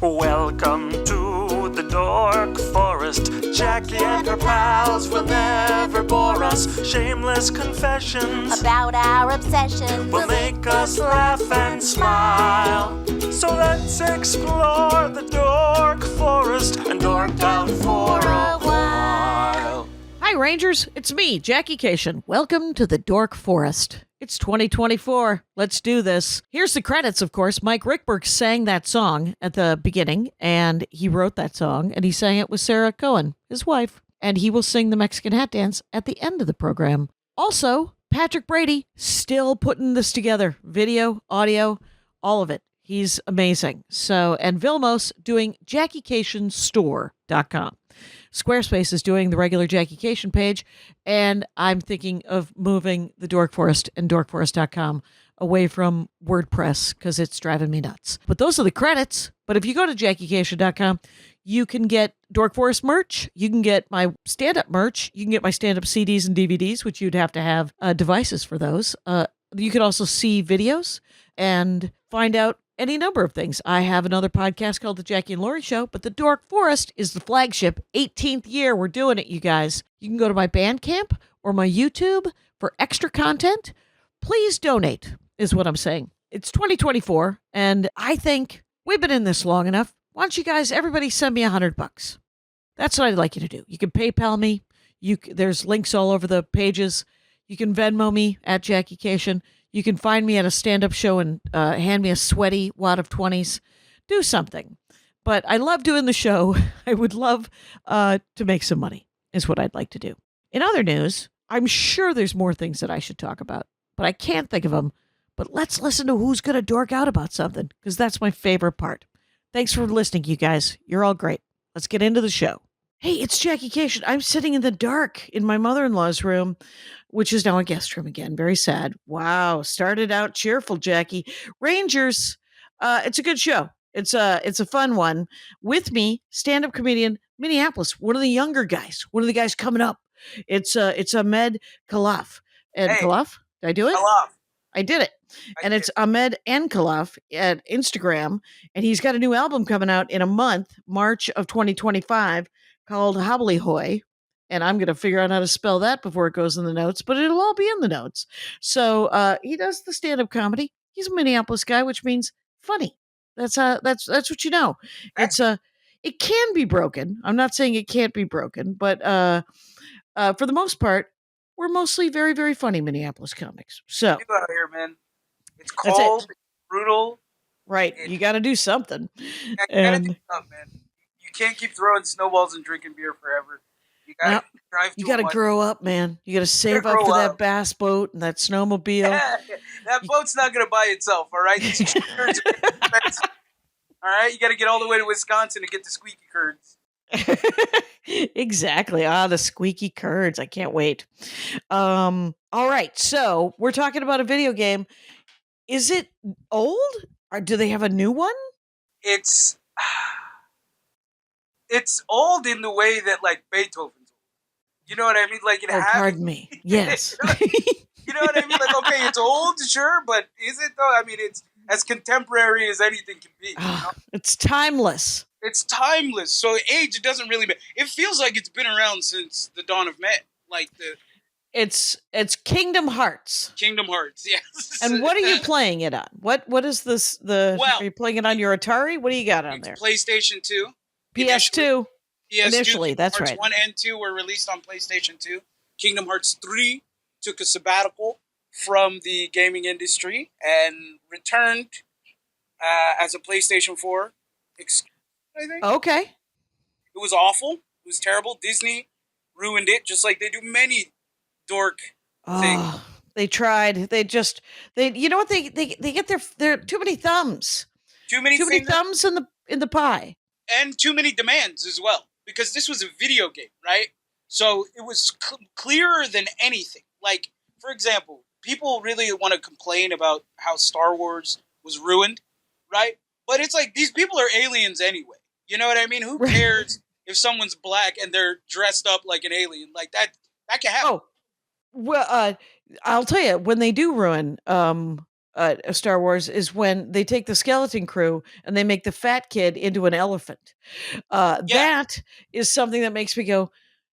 Welcome to the Dork Forest. Jackie and her pals will never bore us. Shameless confessions about our obsession will make us laugh and smile. So let's explore the Dork Forest and dork out for a while. Hi, Rangers. It's me, Jackie Kashian. Welcome to the Dork Forest. It's 2024. Let's do this. Here's the credits, of course. Mike Ruekberg sang that song at the beginning, and he wrote that song, and he sang it with Sarah Cohen, his wife, and he will sing the Mexican hat dance at the end of the program. Also, Patrick Brady, still putting this together. Video, audio, all of it. He's amazing. So, and Vilmos doing JackieKashianStore.com. Squarespace is doing the regular Jackie Kashian page, and I'm thinking of moving the Dork Forest and dorkforest.com away from WordPress because it's driving me nuts. But those are the credits. But if you go to JackieKashian.com, you can get Dork Forest merch. You can get my stand-up merch. You can get my stand-up CDs and DVDs, which you'd have to have devices for those. You can also see videos and find out any number of things. I have another podcast called The Jackie and Laurie Show, but the Dork Forest is the flagship. 18th year. We're doing it, you guys. You can go to my Bandcamp or my YouTube for extra content. Please donate, is what I'm saying. It's 2024, and I think we've been in this long enough. Why don't you guys, everybody send me $100? That's what I'd like you to do. You can PayPal me. There's links all over the pages. You can Venmo me at Jackie Kashian. You can find me at a stand-up show and hand me a sweaty wad of 20s. Do something. But I love doing the show. I would love to make some money, is what I'd like to do. In other news, I'm sure there's more things that I should talk about, but I can't think of them. But let's listen to who's going to dork out about something, because that's my favorite part. Thanks for listening, you guys. You're all great. Let's get into the show. Hey, it's Jackie Kashian. I'm sitting in the dark in my mother-in-law's room, which is now a guest room again. Very sad. Wow. Started out cheerful, Jackie. Rangers. It's a good show. It's a fun one. With me, stand-up comedian, Minneapolis. One of the younger guys. One of the guys coming up. It's Ahmed Kalaf. And hey, Kalaf? Did I do it? Kalaf. I did it. It's Ahmed Kalaf at Instagram. And he's got a new album coming out in a month, March of 2025, called Hobble D. And I'm going to figure out how to spell that before it goes in the notes, but it'll all be in the notes. So he does the stand-up comedy. He's a Minneapolis guy, which means funny. That's what you know. It can be broken. I'm not saying it can't be broken, but for the most part, we're mostly very, very funny Minneapolis comics. So you out here, man. It's cold, it's brutal. Right. You got to do something. You got to do something, man. You can't keep throwing snowballs and drinking beer forever. You got to drive. You got to grow up, man. You got to save up for that bass boat and that snowmobile. Yeah, that boat's not going to buy itself, all right? These squeaky curds are expensive. All right? You got to get all the way to Wisconsin to get the squeaky curds. Exactly. The squeaky curds. I can't wait. All right. So we're talking about a video game. Is it old? Or do they have a new one? It's old in the way that, like, Beethoven's old. You know what I mean? Like, pardon me. Yes. You know what I mean? Like, okay, it's old, sure, but is it, though? I mean, it's as contemporary as anything can be. You know? It's timeless. It's timeless. So age, it doesn't really matter. It feels like it's been around since the dawn of man. Like It's Kingdom Hearts. Kingdom Hearts, yes. And what are you playing it on? What is this? Are you playing it on your Atari? What do you got on there? PlayStation 2. PS2. Initially, that's Hearts right. 1 and 2 were released on PlayStation 2. Kingdom Hearts 3 took a sabbatical from the gaming industry and returned as a PlayStation 4 exclusive, I think. Okay. It was awful. It was terrible. Disney ruined it, just like they do many dork things. They tried. You know what? They get their too many thumbs. Too many thumbs in the pie. And too many demands as well, because this was a video game, right? So it was clearer than anything. Like, for example, people really want to complain about how Star Wars was ruined, right? But it's like, these people are aliens anyway. You know what I mean? Who cares if someone's black and they're dressed up like an alien? Like, that can happen. Oh, well, I'll tell you, when they do ruin Star Wars is when they take the skeleton crew and they make the fat kid into an elephant. That is something that makes me go,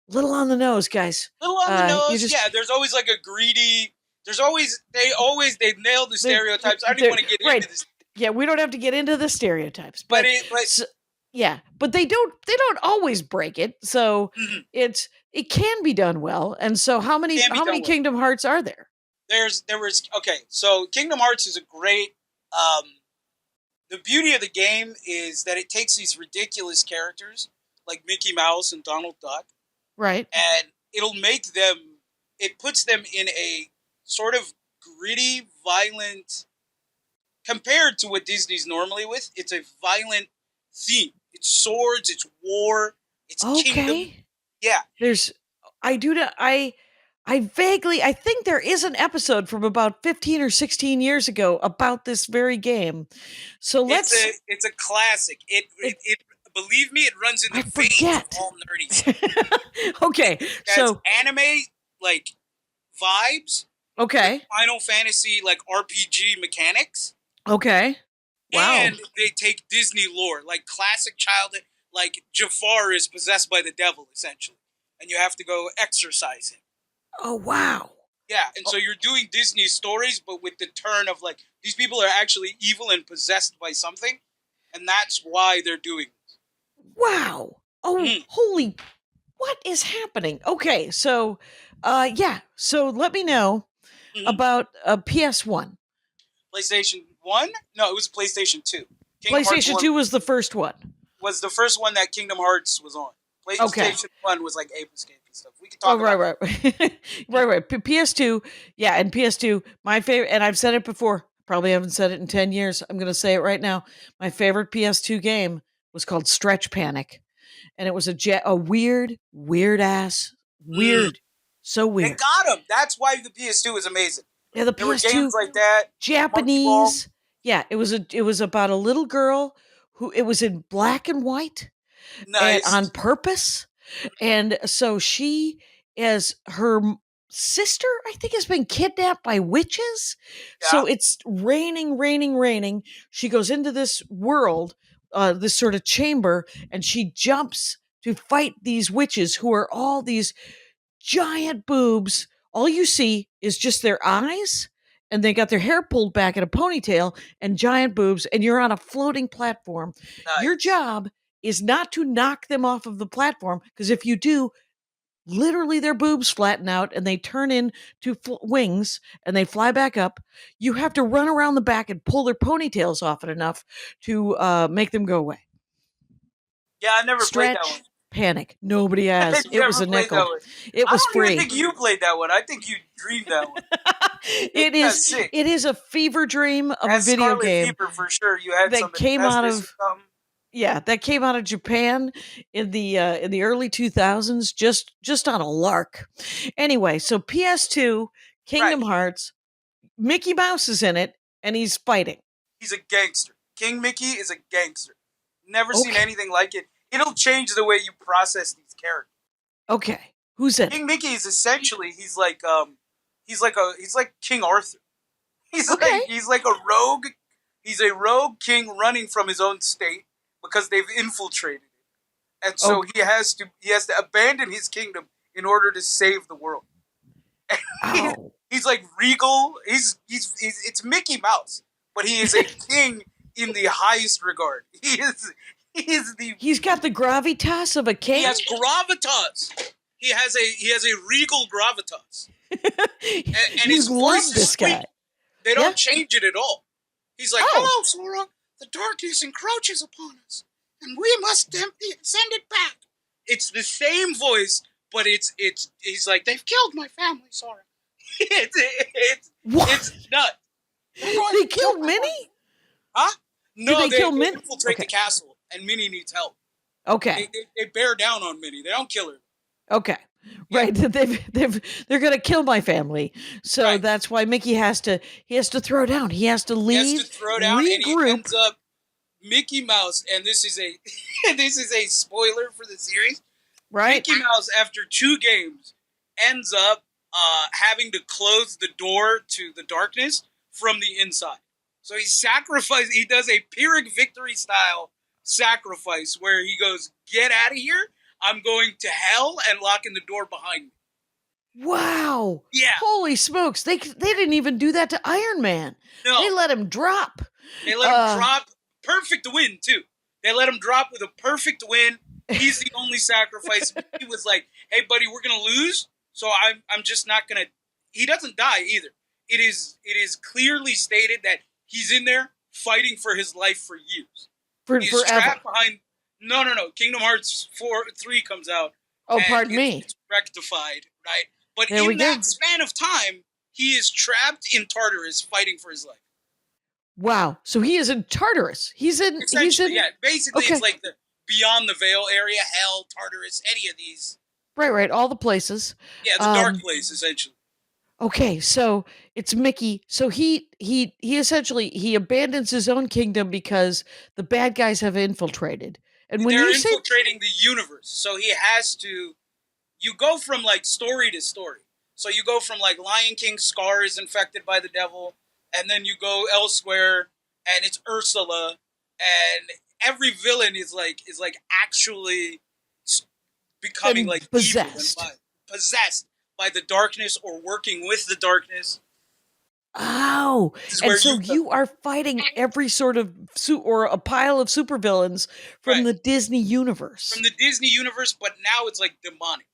little on the nose, guys. Little on the nose. Just, there's always like a greedy. They nailed the stereotypes. I don't even want to get into this. Yeah, we don't have to get into the stereotypes, but they don't always break it. So it can be done well. And so how many Kingdom Hearts are there? So Kingdom Hearts is a great. The beauty of the game is that it takes these ridiculous characters like Mickey Mouse and Donald Duck, right, and it puts them in a sort of gritty, violent. Compared to what Disney's normally with, it's a violent theme. It's swords, it's war, it's kingdom. Yeah. I think there is an episode from about 15 or 16 years ago about this very game. So it's a classic. It believe me, it runs in the veins of all nerdy. Okay. So anime like vibes. Okay. Final Fantasy like RPG mechanics. Okay. Wow. And they take Disney lore, like classic childhood, like Jafar is possessed by the devil, essentially. And you have to go exorcise him. Oh, wow. Yeah, and so you're doing Disney stories, but with the turn of like, these people are actually evil and possessed by something, and that's why they're doing this. Wow. Oh, holy, what is happening? Okay, so, so let me know about PS1. PlayStation 1? No, it was PlayStation 2. PlayStation 2 was the first one. Was the first one that Kingdom Hearts was on. PlayStation 1 was like Ape Escape and stuff. We could talk about right. right. PS2, and PS2, my favorite, and I've said it before, probably haven't said it in 10 years. I'm going to say it right now. My favorite PS2 game was called Stretch Panic. And it was a weird ass, so weird. They got him. That's why the PS2 is amazing. Yeah, there were games like that. Japanese. Yeah, it was about a little girl it was in black and white. Nice. On purpose. And so she, as her sister, I think, has been kidnapped by witches. Yeah. So it's raining. She goes into this world, this sort of chamber, and she jumps to fight these witches who are all these giant boobs. All you see is just their eyes, and they got their hair pulled back in a ponytail and giant boobs, and you're on a floating platform. Nice. Your job is not to knock them off of the platform, because if you do, literally their boobs flatten out and they turn into wings and they fly back up. You have to run around the back and pull their ponytails off it enough to make them go away. Yeah, I never played that one. Panic. Nobody has. It was a nickel. It was free. I don't even think you played that one. I think you dreamed that one. It is a fever dream of a video Scarlet game. Fever for sure. You had that came out of. Yeah, that came out of Japan in the early 2000s, just on a lark. Anyway, so PS2, Kingdom Hearts, Mickey Mouse is in it, and he's fighting. He's a gangster. King Mickey is a gangster. Never seen anything like it. It'll change the way you process these characters. Okay, who's in? King Mickey is essentially he's like King Arthur. He's like a rogue. He's a rogue king running from his own state, because they've infiltrated it. And so he has to abandon his kingdom in order to save the world. He's like regal. It's Mickey Mouse, but he is a king in the highest regard. He's got the gravitas of a king. He has gravitas. He has a regal gravitas. and his voice is sweet. Guy. They don't change it at all. He's like, "Hello, Sora. The darkness encroaches upon us, and we must send it back." It's the same voice, but he's like, "They've killed my family, Sora." It's nuts. They killed Minnie? Huh? No, they kill Minnie? Infiltrate the castle, and Minnie needs help. Okay. They bear down on Minnie. They don't kill her. Okay. Yeah. Right. They're going to kill my family. So that's why Mickey has to throw down. He has to leave. He has to throw down, regroup. And he ends up Mickey Mouse, and this is a spoiler for the series. Right. Mickey Mouse, after 2 games, ends up having to close the door to the darkness from the inside. So he does a Pyrrhic victory style sacrifice where he goes, get out of here. I'm going to hell and locking the door behind me. Wow. Yeah. Holy smokes. They didn't even do that to Iron Man. No. They let him drop. They let him drop. Perfect win, too. They let him drop with a perfect win. He's the only sacrifice. He was like, hey, buddy, we're going to lose. So I'm just not going to. He doesn't die either. It is clearly stated that he's in there fighting for his life for years. He's Forever. trapped behind. No. Kingdom Hearts 3 comes out. Oh, pardon me. It's rectified, right? But There we in go. that span of time, he is trapped in Tartarus fighting for his life. Wow. So he is in Tartarus. He's in. Yeah. Basically, Okay. it's like the Beyond the Veil area, Hell, Tartarus, any of these. Right. All the places. Yeah, the dark place, essentially. Okay, so it's Mickey. So he essentially he abandons his own kingdom because the bad guys have infiltrated. And when They're you say infiltrating the universe, so he has to. You go from like story to story. So you go from like Lion King, Scar is infected by the devil, and then you go elsewhere, and it's Ursula, and every villain is like actually becoming like possessed. evil and possessed by the darkness or working with the darkness. Oh, and so you are fighting every sort of or a pile of supervillains from Right. the Disney universe. From the Disney universe, but now it's like demonic.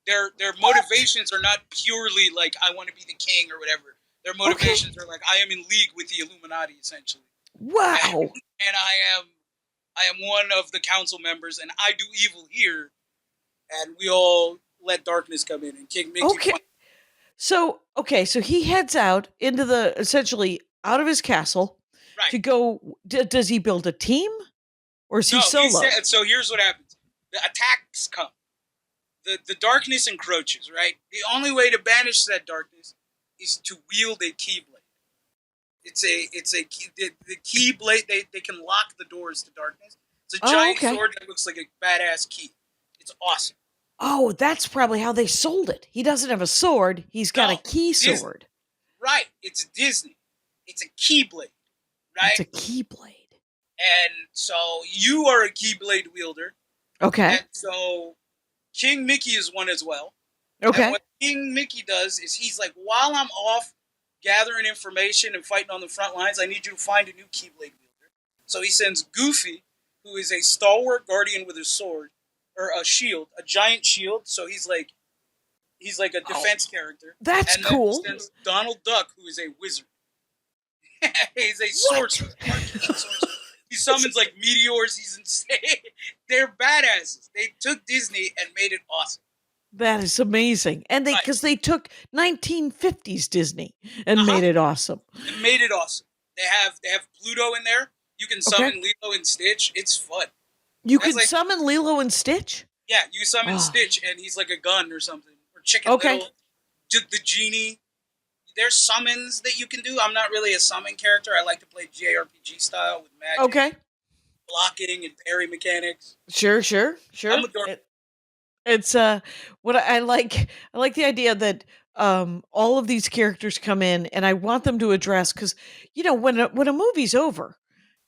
Their motivations are not purely like I want to be the king or whatever. Their motivations are like I am in league with the Illuminati, essentially. Wow. And I am one of the council members, and I do evil here, and we all let darkness come in and King Mickey. So he heads out into essentially out of his castle Right. to go. Does he build a team, or is he solo? So here's what happens: the attacks come. The darkness encroaches. Right. The only way to banish that darkness is to wield a keyblade. The keyblade. They can lock the doors to darkness. It's a giant sword that looks like a badass key. It's awesome. Oh, that's probably how they sold it. He doesn't have a sword. He's got a key sword. Right. It's Disney. It's a keyblade. Right? It's a keyblade. And so you are a keyblade wielder. Okay. And so King Mickey is one as well. Okay. And what King Mickey does is he's like, while I'm off gathering information and fighting on the front lines, I need you to find a new keyblade wielder. So he sends Goofy, who is a stalwart guardian with a sword, or a shield, a giant shield. So he's like a defense character. That's and then cool. He sends Donald Duck, who is a wizard. He's a sorcerer. He summons like meteors. He's insane. They're badasses. They took Disney and made it awesome. That is amazing. And because they took 1950s Disney and made it awesome. They made it awesome. They have Pluto in there. You can summon Lilo and Stitch. It's fun. You can summon Lilo and Stitch? Yeah, you summon Stitch and he's like a gun or something. Or Chicken Little. The genie. There's summons that you can do. I'm not really a summon character. I like to play JRPG style with magic. Blocking and parry mechanics. Sure. I'm a dork. It's what I like the idea that all of these characters come in, and I want them to address, because when a movie's over,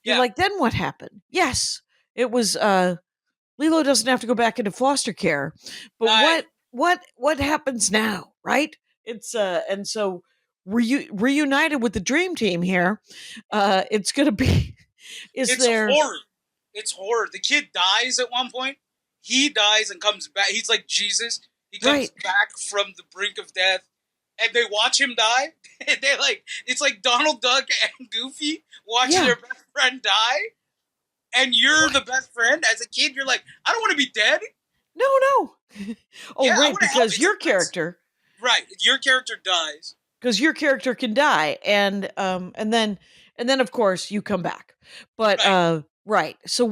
you're like, then what happened? Yes, it was Lilo doesn't have to go back into foster care, but what happens now, right? It's and so reunited with the dream team here. It's gonna be horror. It's horror. The kid dies at one point. He dies and comes back. He's like Jesus. He comes back from the brink of death, and they watch him die. They it's like Donald Duck and Goofy watching their best friend die, and you're the best friend. As a kid, you're like, I don't want to be dead. No. Because your character, your character dies. Because your character can die, and then of course you come back, but So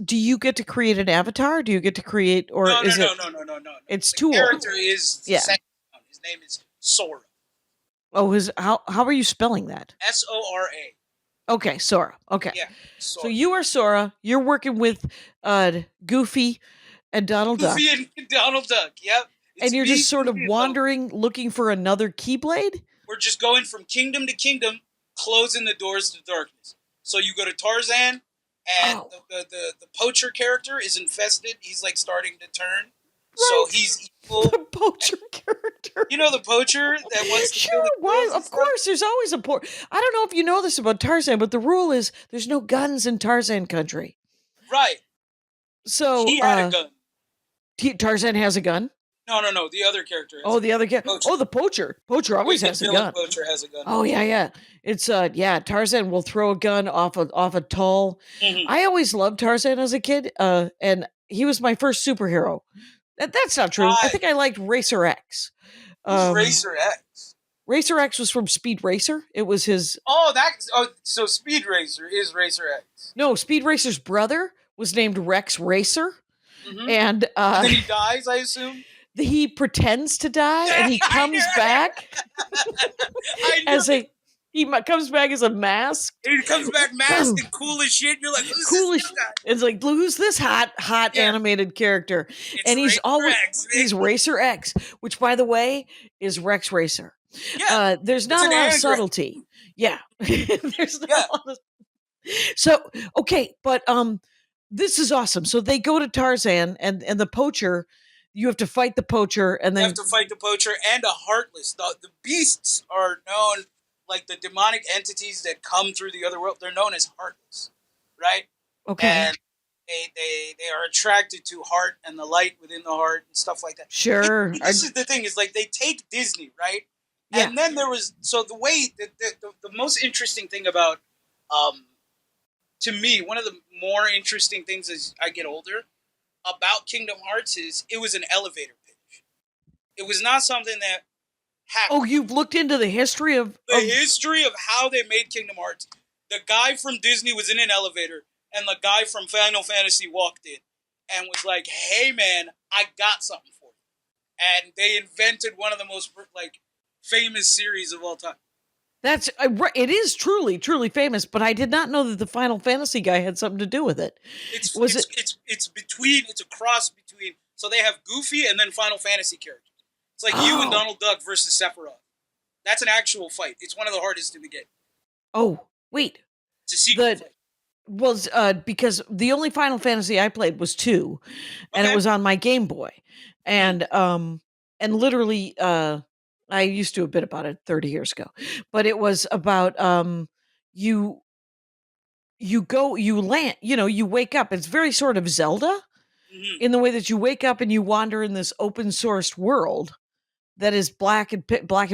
do you get to create an avatar? Do you get to create, or no. It's the Tool. Character is his name is Sora. Oh, how are you spelling that? Sora. Okay, Sora. Okay. Yeah. Sora. So you are Sora. You're working with Goofy and Donald Duck. Goofy and Donald Duck. Yep. And you're just sort of wandering, looking for another Keyblade? We're just going from kingdom to kingdom, closing the doors to darkness. So you go to Tarzan, and the poacher character is infested. He's like starting to turn. Right. So he's evil. The poacher character. You know the poacher that wants to kill the Why? girls and Of stuff? course, there's always a poor. I don't know if you know this about Tarzan, but the rule is there's no guns in Tarzan country. Right. So He had a gun. Tarzan has a gun. No. The other character. Has The other character. Poacher. Oh, the poacher. Poacher always Wicked has a villain gun. Poacher has a gun. Oh yeah. It's Tarzan will throw a gun off a tall. Mhm. I always loved Tarzan as a kid, and he was my first superhero. That's not true. I think I liked Racer X. Who's Racer X? Racer X was from Speed Racer. It was his. So Speed Racer is Racer X. No, Speed Racer's brother was named Rex Racer, Mhm. and And then he dies, I assume. he pretends to die, and he comes back comes back as a mask. He comes back masked and cool as shit. You're like, who's this guy? It's like, who's this hot animated character? It's And he's Racer always X, man. he's Racer X, which by the way is Rex Racer. Yeah, There's not a an lot of anagram. subtlety. Yeah, there's not Yeah. a lot of. So okay, but this is awesome. So they go to Tarzan and the poacher. You have to fight the poacher, and You then have to fight the poacher and a heartless. The beasts are known, like the demonic entities that come through the other world. They're known as heartless, right? okay, And they are attracted to heart and the light within the heart and stuff like that. sure. This is the thing, is like they take Disney, right? Yeah. And then there was, so the way, the most interesting thing about, to me, one of the more interesting things as I get older about Kingdom Hearts is it was an elevator pitch. It was not something that happened. Oh, you've looked into the history of The history of how they made Kingdom Hearts. The guy from Disney was in an elevator, and the guy from Final Fantasy walked in and was like, "Hey, man, I got something for you." And they invented one of the most famous series of all time. That's it is truly famous, but I did not know that the Final Fantasy guy had something to do with it. It's a cross between. So they have Goofy and then Final Fantasy characters. It's like you and Donald Duck versus Sephiroth. That's an actual fight. It's one of the hardest in the game. Oh, wait. It's a secret fight. Was because the only Final Fantasy I played was 2, and it Okay. was on my Game Boy, and literally I used to do a bit about it 30 years ago, but it was about you land, you wake up. It's very sort of Zelda Mhm. in the way that you wake up and you wander in this open sourced world that is black and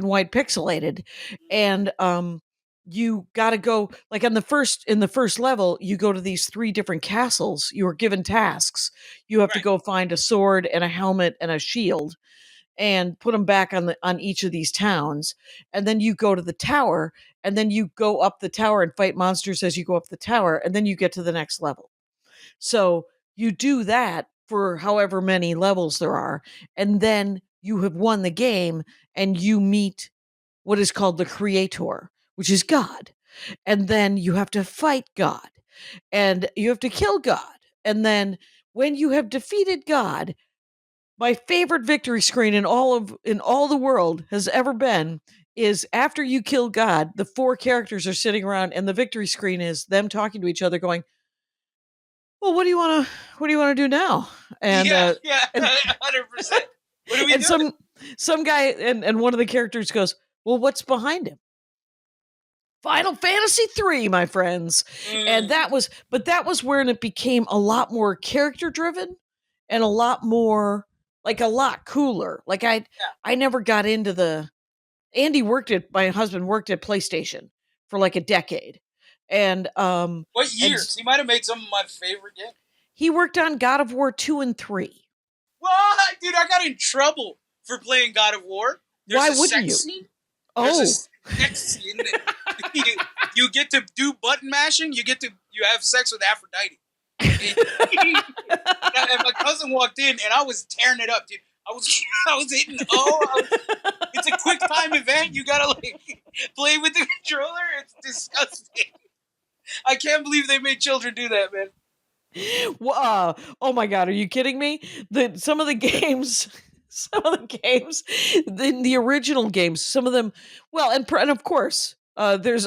white pixelated, and you got to go like in the first level. You go to these 3 different castles. You are given tasks. You have to Right. go find a sword and a helmet and a shield, and put them back on each of these towns. And then you go to the tower, and then you go up the tower and fight monsters as you go up the tower, and then you get to the next level. So you do that for however many levels there are, and then you have won the game, and you meet what is called the Creator, which is God. And then you have to fight God, and you have to kill God. And then when you have defeated God, my favorite victory screen in all the world has ever been is after you kill God, the 4 characters are sitting around, and the victory screen is them talking to each other, going, "Well, what do you want to do now?" And yeah, and 100%. What are we and doing? some guy and one of the characters goes, "Well, what's behind him?" Final Fantasy 3, my friends. And that was when it became a lot more character driven and a lot more like a lot cooler. Like I never got into my husband worked at PlayStation for like a decade. And What years? He might have made some of my favorite games. he worked on God of War 2 and 3. What? Dude, I got in trouble for playing God of War. Why a wouldn't sex you? Scene. Oh, There's a sex scene that you get to do button mashing. You have sex with Aphrodite. And my cousin walked in, and I was tearing it up, dude. I was hitting it's a quick time event. You gotta play with the controller. It's disgusting. I can't believe they made children do that, man. Oh my God, are you kidding me? Some of the games, the original games, some of them, well, and of course, there's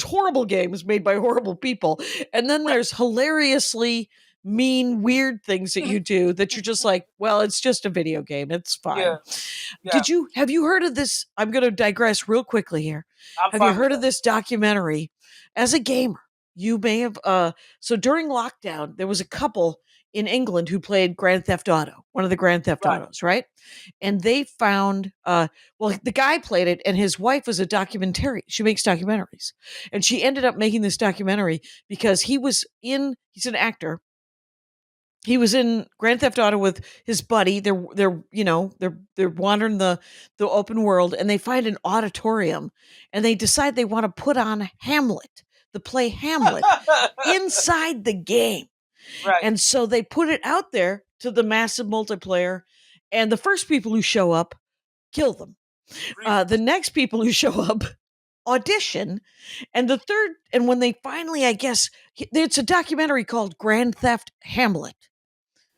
horrible games made by horrible people, and then there's hilariously mean, weird things that you do that you're just like, well, it's just a video game. It's fine. Yeah. Have you heard of this? I'm going to digress real quickly here. Have you heard of this documentary? As a gamer, you may have, so during lockdown, there was a couple in England who played Grand Theft Auto, one of the Grand Theft Autos, right? And they found, well, the guy played it, and his wife was a documentary. She makes documentaries. And she ended up making this documentary because he's an actor. He was in Grand Theft Auto with his buddy. They're wandering the open world, and they find an auditorium, and they decide they want to put on Hamlet, the play Hamlet, inside the game. Right. And so they put it out there to the massive multiplayer, and the first people who show up kill them. The next people who show up audition, and the third, and when they finally, I guess, it's a documentary called Grand Theft Hamlet.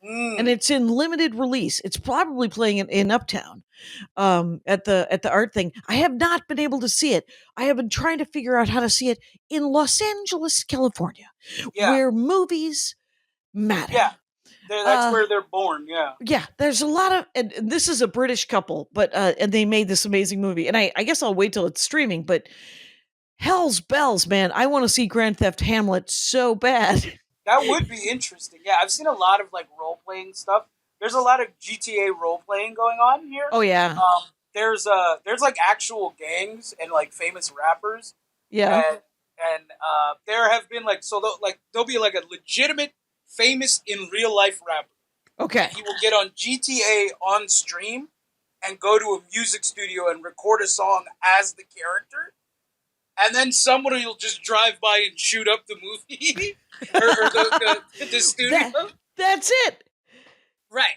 And it's in limited release. It's probably playing in Uptown at the art thing. I have not been able to see it. I have been trying to figure out how to see it in Los Angeles, California, where movies matter. Yeah, that's where they're born. Yeah. Yeah, there's a lot of, and this is a British couple, but and they made this amazing movie. And I guess I'll wait till it's streaming. But hell's bells, man! I want to see Grand Theft Hamlet so bad. That would be interesting. Yeah, I've seen a lot of like role playing stuff. There's a lot of GTA role playing going on here. Oh yeah. There's like actual gangs and like famous rappers. Yeah. And there have been like there'll be like a legitimate famous in real life rapper. Okay. He will get on GTA on stream and go to a music studio and record a song as the character. And then somebody will just drive by and shoot up the movie or the studio. That's it, right?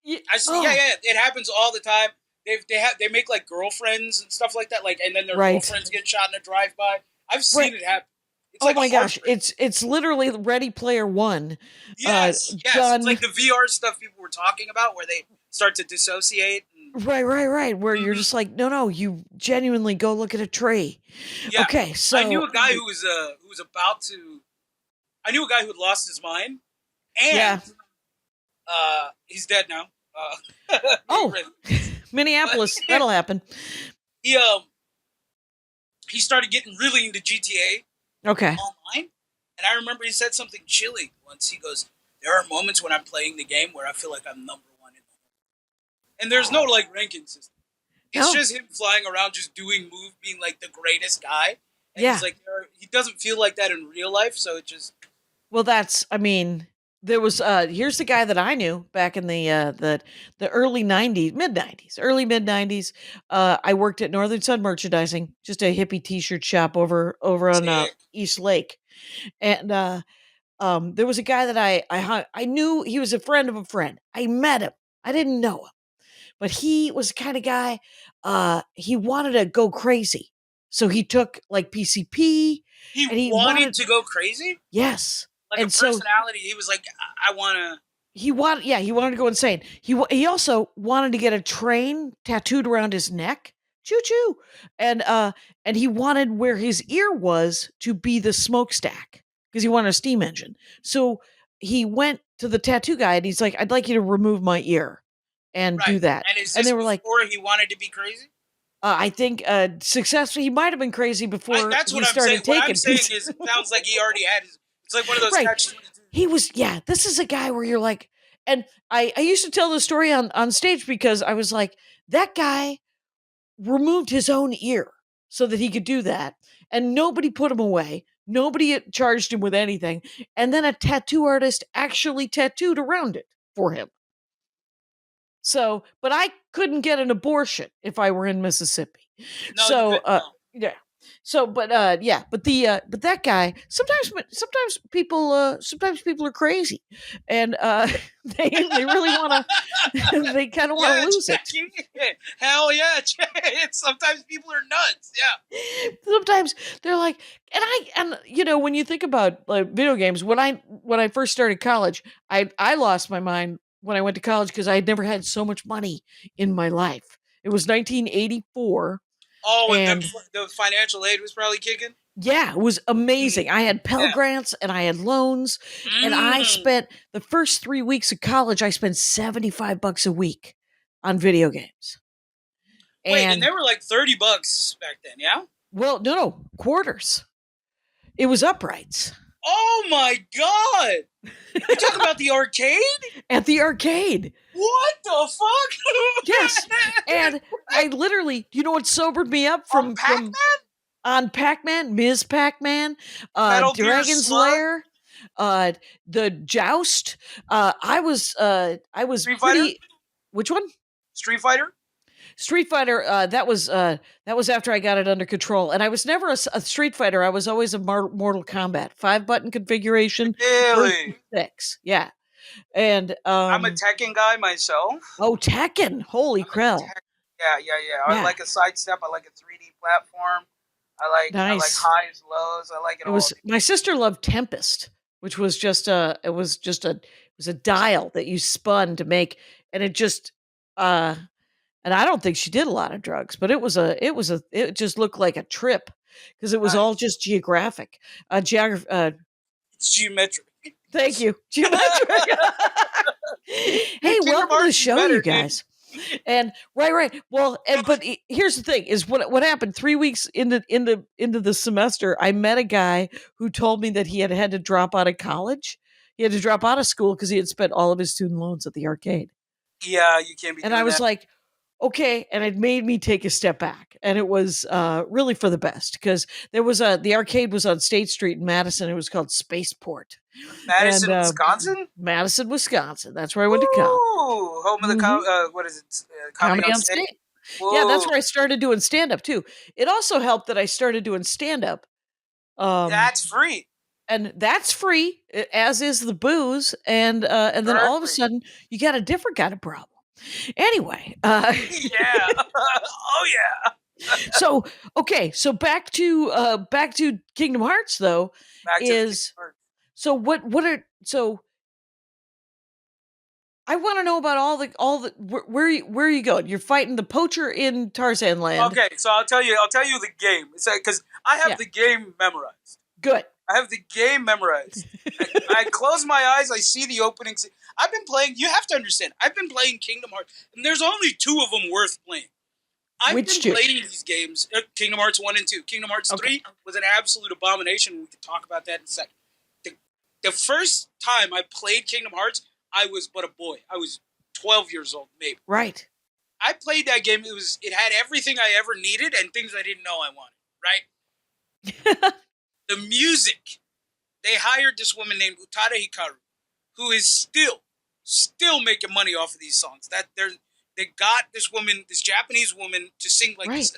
Yeah. I see. Yeah, it happens all the time. They make like girlfriends and stuff like that. Like, and then their girlfriends get shot in a drive by. I've seen it happen. It's like my gosh, it's literally Ready Player One. Yes. It's like the VR stuff people were talking about, where they start to dissociate. Right. Where you're just like, no, you genuinely go look at a tree. Yeah. Okay, so I knew a guy who was about to. I knew a guy who had lost his mind, and he's dead now. Minneapolis, that'll happen. He started getting really into GTA. Okay. Online, and I remember he said something chilling once. He goes, "There are moments when I'm playing the game where I feel like I'm number one in the world." And there's no like ranking system. It's just him flying around, just doing being like the greatest guy. And he's like, he doesn't feel like that in real life, so it just. Well, there was here's the guy that I knew back in the early 90s, early mid 90s. I worked at Northern Sun Merchandising, just a hippie t-shirt shop over on East Lake. And there was a guy that I knew. He was a friend of a friend. I met him. I didn't know him. But he was the kind of guy, he wanted to go crazy. So he took like PCP. He wanted to go crazy? Yes. Like and a personality. He was like, I want to. He wanted to go insane. He also wanted to get a train tattooed around his neck. Choo choo. And he wanted where his ear was to be the smokestack because he wanted a steam engine. So he went to the tattoo guy and he's like, I'd like you to remove my ear and do that. And is this they were before he wanted to be crazy? I think successfully he might have been crazy before that's what he started taking. What I'm saying is, it sounds like he already had his. It's like one of those catches. He was, this is a guy where you're like, and I used to tell the story on stage because I was like, that guy removed his own ear so that he could do that. And nobody put him away. Nobody charged him with anything. And then a tattoo artist actually tattooed around it for him. So, but I couldn't get an abortion if I were in Mississippi. No, yeah. So, but that guy, sometimes people are crazy, and they really want to, they kind of want to lose it. Hell yeah! Sometimes people are nuts. Yeah. Sometimes they're like, and when you think about like video games, when I first started college, I lost my mind when I went to college because I had never had so much money in my life. It was 1984. Oh, and And the financial aid was probably kicking. yeah, it was amazing. I had Pell Yeah. Grants and I had loans, and I spent the first 3 weeks of college. I spent $75 a week on video games. Wait, and And they were like $30 back then, yeah? well, no, quarters. It was uprights Oh my god! You talk about the arcade? at the arcade. What the fuck? Yes, and I literally, you know what sobered me up On from on Pac-Man, Ms. Pac-Man, Metal Gear Dragon's Slug? Lair, the Joust. I was Street Fighter? pretty. Which one? Street Fighter? Street Fighter. That was after I got it under control, and I was never a Street Fighter. I was always a Mortal Kombat 5-button configuration. Really? 6, yeah. And I'm a Tekken guy myself. oh, Tekken! Holy crap! Yeah. I like a sidestep. I like a 3D platform. I like Nice. highs, lows. I like it It all. was my sister loved Tempest, which was just a dial that you spun to make, and it just and I don't think she did a lot of drugs, but it just looked like a trip because it was all Nice. just geographic. It's geometric. Thank you, geometric. Hey, Kingdom welcome to the Hearts is show, better, you dude. guys. And right. Well, but here's the thing: is what happened 3 weeks into the semester. I met a guy who told me that he had to drop out of college. He had to drop out of school because he had spent all of his student loans at the arcade. Yeah, you can't be And doing I was that. like, okay. And it made me take a step back. And it was really for the best because the arcade was on State Street in Madison. It was called Spaceport. Madison, and, Wisconsin? Madison, Wisconsin. That's where I went to college. Ooh, home of the what is it? Comedy on State. Yeah, that's where I started doing stand up too. It also helped that I started doing stand up. That's free. And that's free, as is the booze. And then all of a sudden, you got a different kind of problem. Anyway, Yeah. Oh yeah. so okay, so back to Kingdom Hearts though. Back to the is Kingdom Hearts. so what are so I want to know about all the where are you going? You're fighting the poacher in Tarzan Land. Okay, so I'll tell you the game. It's because I have Yeah. the game memorized. Good. I have the game memorized. I close my eyes. I see the opening. I've been playing. You have to understand. I've been playing Kingdom Hearts, and there's only 2 of them worth playing. I've Which been 2? playing these games. Kingdom Hearts 1 and 2. Kingdom Hearts 3 was an absolute abomination. We could talk about that in a second. The first time I played Kingdom Hearts, I was but a boy. I was 12 years old, maybe. Right. I played that game. It had everything I ever needed and things I didn't know I wanted. Right. The music, they hired this woman named Utada Hikaru, who is still making money off of these songs. They got this woman, this Japanese woman, to sing like this.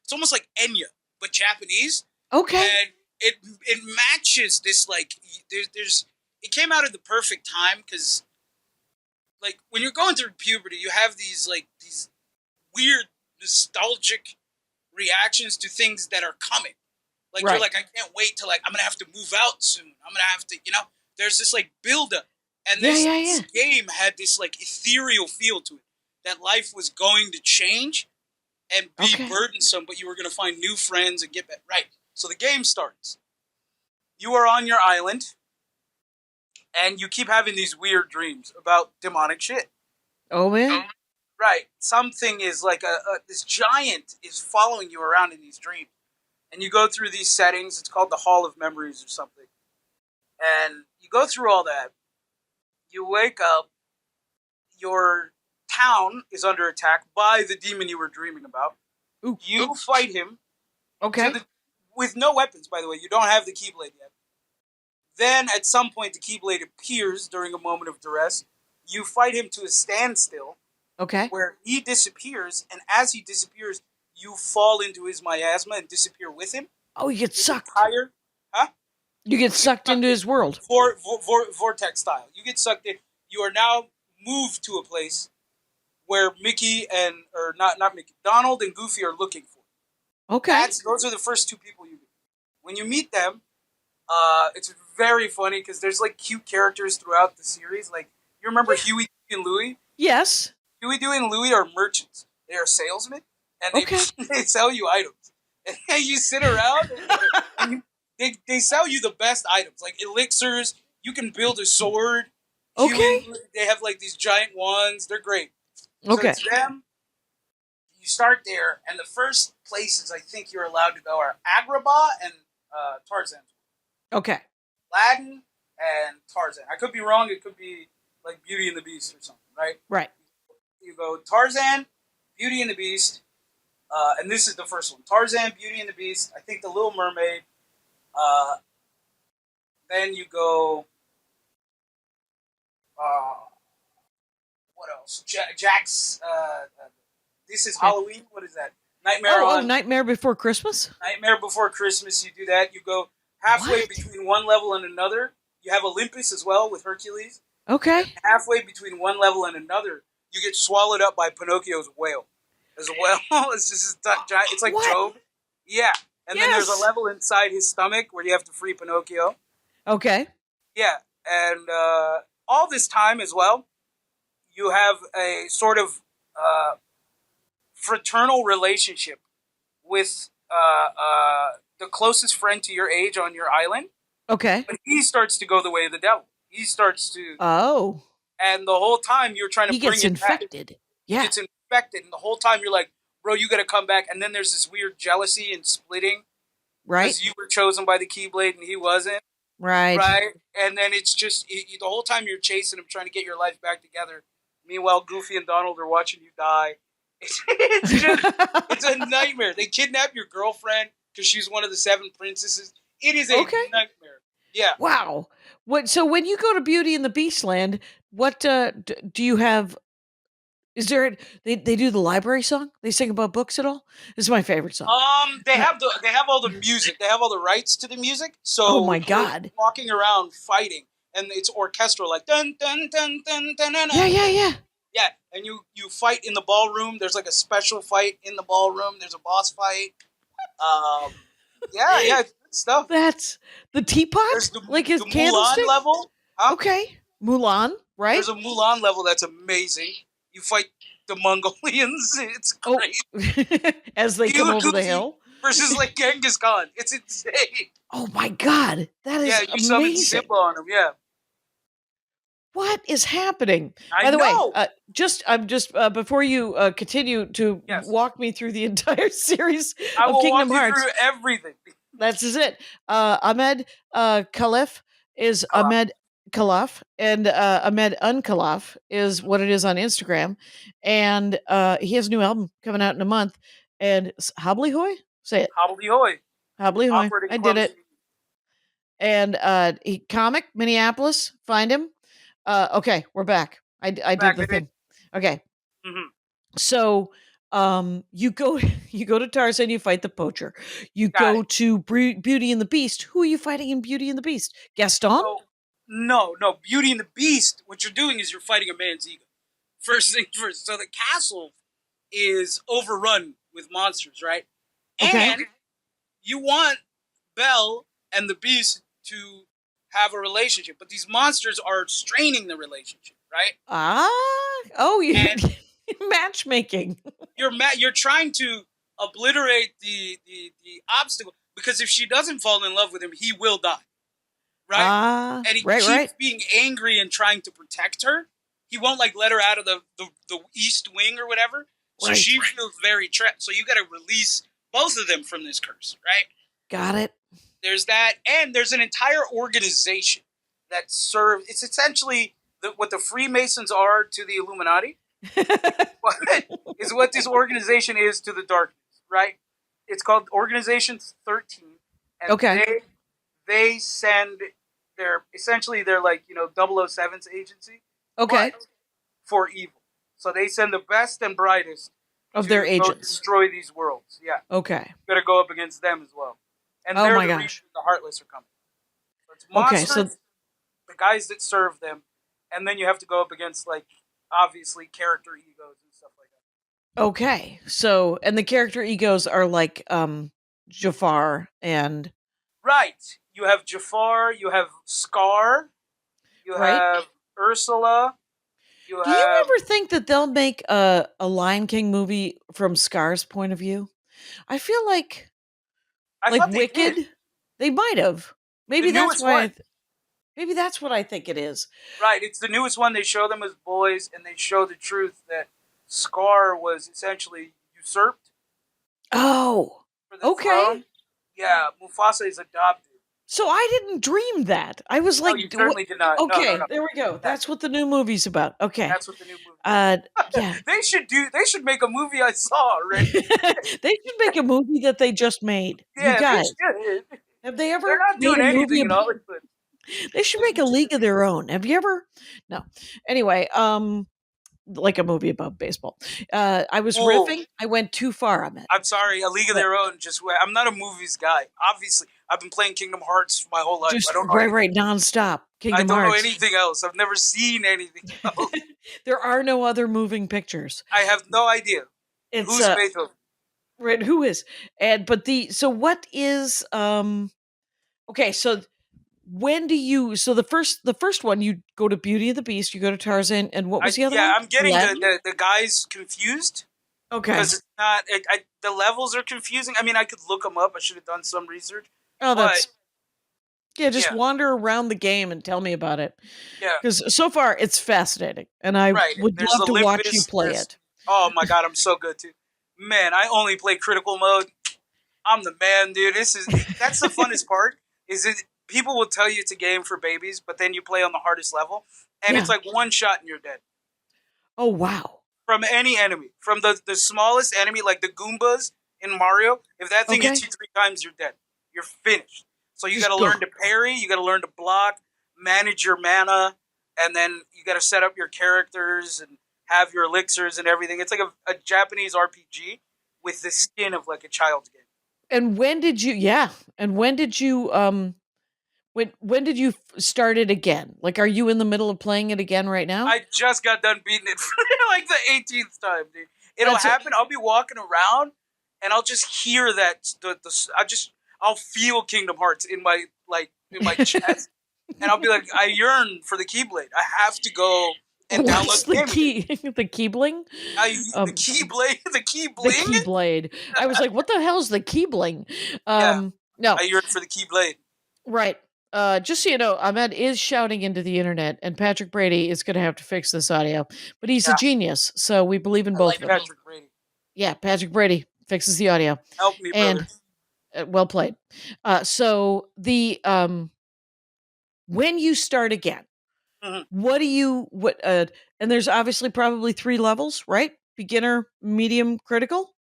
It's almost like Enya, but Japanese. Okay. And it matches this like it came out at the perfect time because like when you're going through puberty, you have these weird nostalgic reactions to things that are coming. Like you're like, I can't wait till I'm gonna have to move out soon. I'm gonna have to, there's this like buildup. And this game had this like ethereal feel to it. That life was going to change and be burdensome, but you were gonna find new friends and get back. Right. So the game starts. You are on your island and you keep having these weird dreams about demonic shit. Oh man. Right. Something is like this giant is following you around in these dreams. And you go through these settings. It's called the Hall of Memories or something. And you go through all that. You wake up. Your town is under attack by the demon you were dreaming about. You fight him. Okay. With no weapons, by the way. You don't have the Keyblade yet. Then, at some point, the Keyblade appears during a moment of duress. You fight him to a standstill. Okay. Where he disappears. And as he disappears, you fall into his miasma and disappear with him. Oh, you get sucked. You get sucked into his world. Vortex style. You get sucked in. You are now moved to a place where Donald and Goofy are looking for. Okay. Those are the first 2 people you meet. When you meet them, it's very funny because there's like cute characters throughout the series. Like, you remember Huey, Dewey, and Louie? Yes. Huey, Dewey, and Louie are merchants. They are salesmen. and Okay. they sell you items, and you sit around and they sell you the best items like elixirs. You can build a sword. Okay. They have like these giant wands. They're great. So Okay. it's them. You start there, and the first places I think you're allowed to go are Agrabah and Tarzan. Okay. Aladdin and Tarzan. I could be wrong. It could be like Beauty and the Beast or something, right? Right. You go Tarzan, Beauty and the Beast, and this is the first one. Tarzan, Beauty and the Beast. I think The Little Mermaid. Then you go. What else? Jack's. This is Halloween. What is that? Nightmare Before Christmas? Nightmare Before Christmas. You do that. You go halfway What? between one level and another. You have Olympus as well with Hercules. Okay. And halfway between one level and another, you get swallowed up by Pinocchio's whale. As a whale, it's just giant. It's like What? Job. Yeah. And then there's Yes. a level inside his stomach where you have to free Pinocchio. Okay. Yeah. And all this time as well, you have a sort of fraternal relationship with the closest friend to your age on your island. Okay. But he starts to go the way of the devil. He starts to, Oh. and the whole time you're trying to He bring gets it back. infected. He Yeah. gets infected, and the whole time you're like, bro, you got to come back. And then there's this weird jealousy and splitting Right. because you were chosen by the Keyblade and he wasn't. Right. Right? And then it's just the whole time you're chasing him, trying to get your life back together. Meanwhile, Goofy and Donald are watching you die. It's a nightmare. They kidnap your girlfriend because she's one of the 7 princesses. It is a Okay. nightmare. Yeah. Wow. So when you go to Beauty and the Beast land, what do you have? Is there they do the library song? They sing about books at all? This is my favorite song. They have all the music. They have all the rights to the music. So Oh my you're God. walking around fighting, and it's orchestral, like dun dun dun dun dun dun. Yeah. Yeah, and you fight in the ballroom. There's like a special fight in the ballroom. There's a boss fight. Yeah, it's good stuff. That's the teapot? There's the his Mulan candlestick? level. Huh? Okay. Mulan, right? There's a Mulan level that's amazing. You fight the Mongolians. It's Oh. great. As they come over the Goofy hill. versus like Genghis Khan. It's insane. Oh my God. That is Yeah, you summon amazing. Simba on him. Yeah. What is happening? I By the know. way, before you continue to Yes. walk me through the entire series I of will Kingdom walk you Hearts, through everything. that's is it. Ahmed Khalaf is Kalaf. Ahmed Kalaf, and Ahmed Kalaf is what it is on Instagram, and he has a new album coming out in a month. And Hobble Hoy, say it, Hobbledehoy. Hobble Hoy. Awkward and I did it. clumsy. And he comic Minneapolis. Find him. Okay, we're back. I Back, did the baby. thing. Okay, Mhm. so you go you go to Tarzan, you fight the poacher. You Got go to Beauty and the Beast. Who are you fighting in Beauty and the Beast? Gaston? So, no. Beauty and the Beast, what you're doing is you're fighting a man's ego. First thing first. So the castle is overrun with monsters, right? Okay. And you want Belle and the Beast to have a relationship, but these monsters are straining the relationship, right? You And- matchmaking. You're trying to obliterate the obstacle, because if she doesn't fall in love with him, he will die, right? And he keeps being angry and trying to protect her. He won't like let her out of the east wing or whatever. So Right. she feels very trapped. So you got to release both of them from this curse, right? Got it. There's that, and there's an entire organization that serves. It's essentially what the Freemasons are to the Illuminati. Is what this organization is to the darkness, right? It's called Organization 13, and Okay. they send they're like 007's agency, Okay. but for evil. So they send the best and brightest Of to their go agents. destroy these worlds. Yeah, Okay. got to go up against them as well, and Oh they're my the gosh. reason the Heartless are coming. So it's Okay, monsters, so- the guys that serve them, and then you have to go up against like obviously character egos and stuff like that. Okay. So, and the character egos are like Jafar and Right. You have Jafar, you have Scar, you Right. have Ursula, you You Do you have. ever think that they'll make a Lion King movie from Scar's point of view? I feel I like thought they did. Wicked, they might have. The Maybe that's newest why. one. Maybe that's what I think it is. Right, it's the newest one. They show them as boys, and they show the truth that Scar was essentially usurped Oh, for the okay. throne. Yeah, Mufasa is adopted. So I didn't dream that. I was No, like, you certainly did not. okay, No. there we go. That's what the new movie's about. Okay. That's what the new movie. Yeah. They should do. They should make a movie I saw already. They should make a movie that they just made. Yeah, You guys, they should. have they ever They're not made doing a movie anything in about? Hollywood. They should make a league of their own. Have you ever? No. Anyway, like a movie about baseball. I was Oh. riffing. I went too far on that. I'm sorry, A League of Their Own. I'm not a movies guy. Obviously, I've been playing Kingdom Hearts my whole life. Just I don't know. right, nonstop. Kingdom I don't Hearts. know anything else. I've never seen anything else. There are no other moving pictures. I have no idea. It's Who's Beethoven? right. Who is? So what is okay, so when do you so the first one you go to Beauty and the Beast, you go to Tarzan, and what was the other one? I'm getting Aladdin? the guys confused Okay. because it's not. The levels are confusing. I mean, I could look them up. I should have done some research. Oh, that's just yeah. wander around the game and tell me about it. Yeah. Because so far it's fascinating, and I would There's love to watch Olympus, you play it. Oh my god, I'm so good too. Man, I only play critical mode. I'm the man, dude. That's the funnest part. Is it? People will tell you it's a game for babies, but then you play on the hardest level, and it's like one shot and you're dead. Oh wow! From any enemy, from the smallest enemy, like the Goombas in Mario. If that thing hits you 3 times, you're dead. You're finished. So you got to learn to parry. You got to learn to block, manage your mana, and then you got to set up your characters and have your elixirs and everything. It's like a Japanese RPG with the skin of like a child's game. And when did you? Yeah. And when did you? When did you start it again? Like, are you in the middle of playing it again right now? I just got done beating it for like the 18th time, dude. It'll happen. I'll be walking around and I'll just hear that I'll feel Kingdom Hearts in my chest, and I'll be like, I yearn for the Keyblade. I have to go and download the key, the Keybling. The Keyblade, the Keybling. The Keyblade. I was like, what the hell is the Keybling? No, I yearn for the Keyblade. Right. Just so you know, Ahmed is shouting into the internet, and Patrick Brady is going to have to fix this audio. But he's a genius, so we believe in both of them. Patrick Brady. Yeah, Patrick Brady fixes the audio. Help me, brother. Well played. So the when you start again, what do you and there's obviously probably 3 levels, right? Beginner, medium, critical?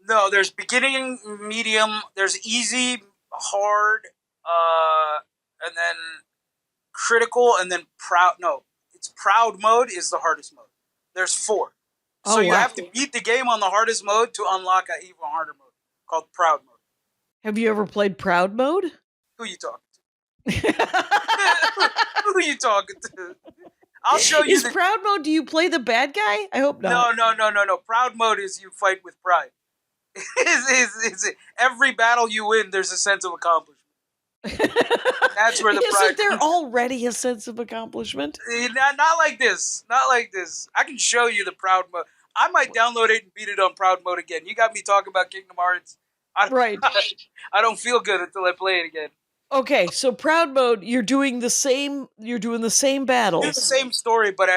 No, there's beginning, medium, there's easy, hard, and then critical, and then proud. No, it's proud mode is the hardest mode. There's 4. So you have to beat the game on the hardest mode to unlock an even harder mode called proud mode. Have you ever played proud mode? Who you talking to? Who are you talking to? I'll show you. Is proud mode, do you play the bad guy? I hope not. No. Proud mode is you fight with pride. Every battle you win, there's a sense of accomplishment. That's where the pride. Isn't there already a sense of accomplishment? Not like this. Not like this. I can show you the proud mode. I might download it and beat it on proud mode again. You got me talking about Kingdom Hearts. Right. I don't feel good until I play it again. Okay, so proud mode, you're doing the same battles. Do the same story, but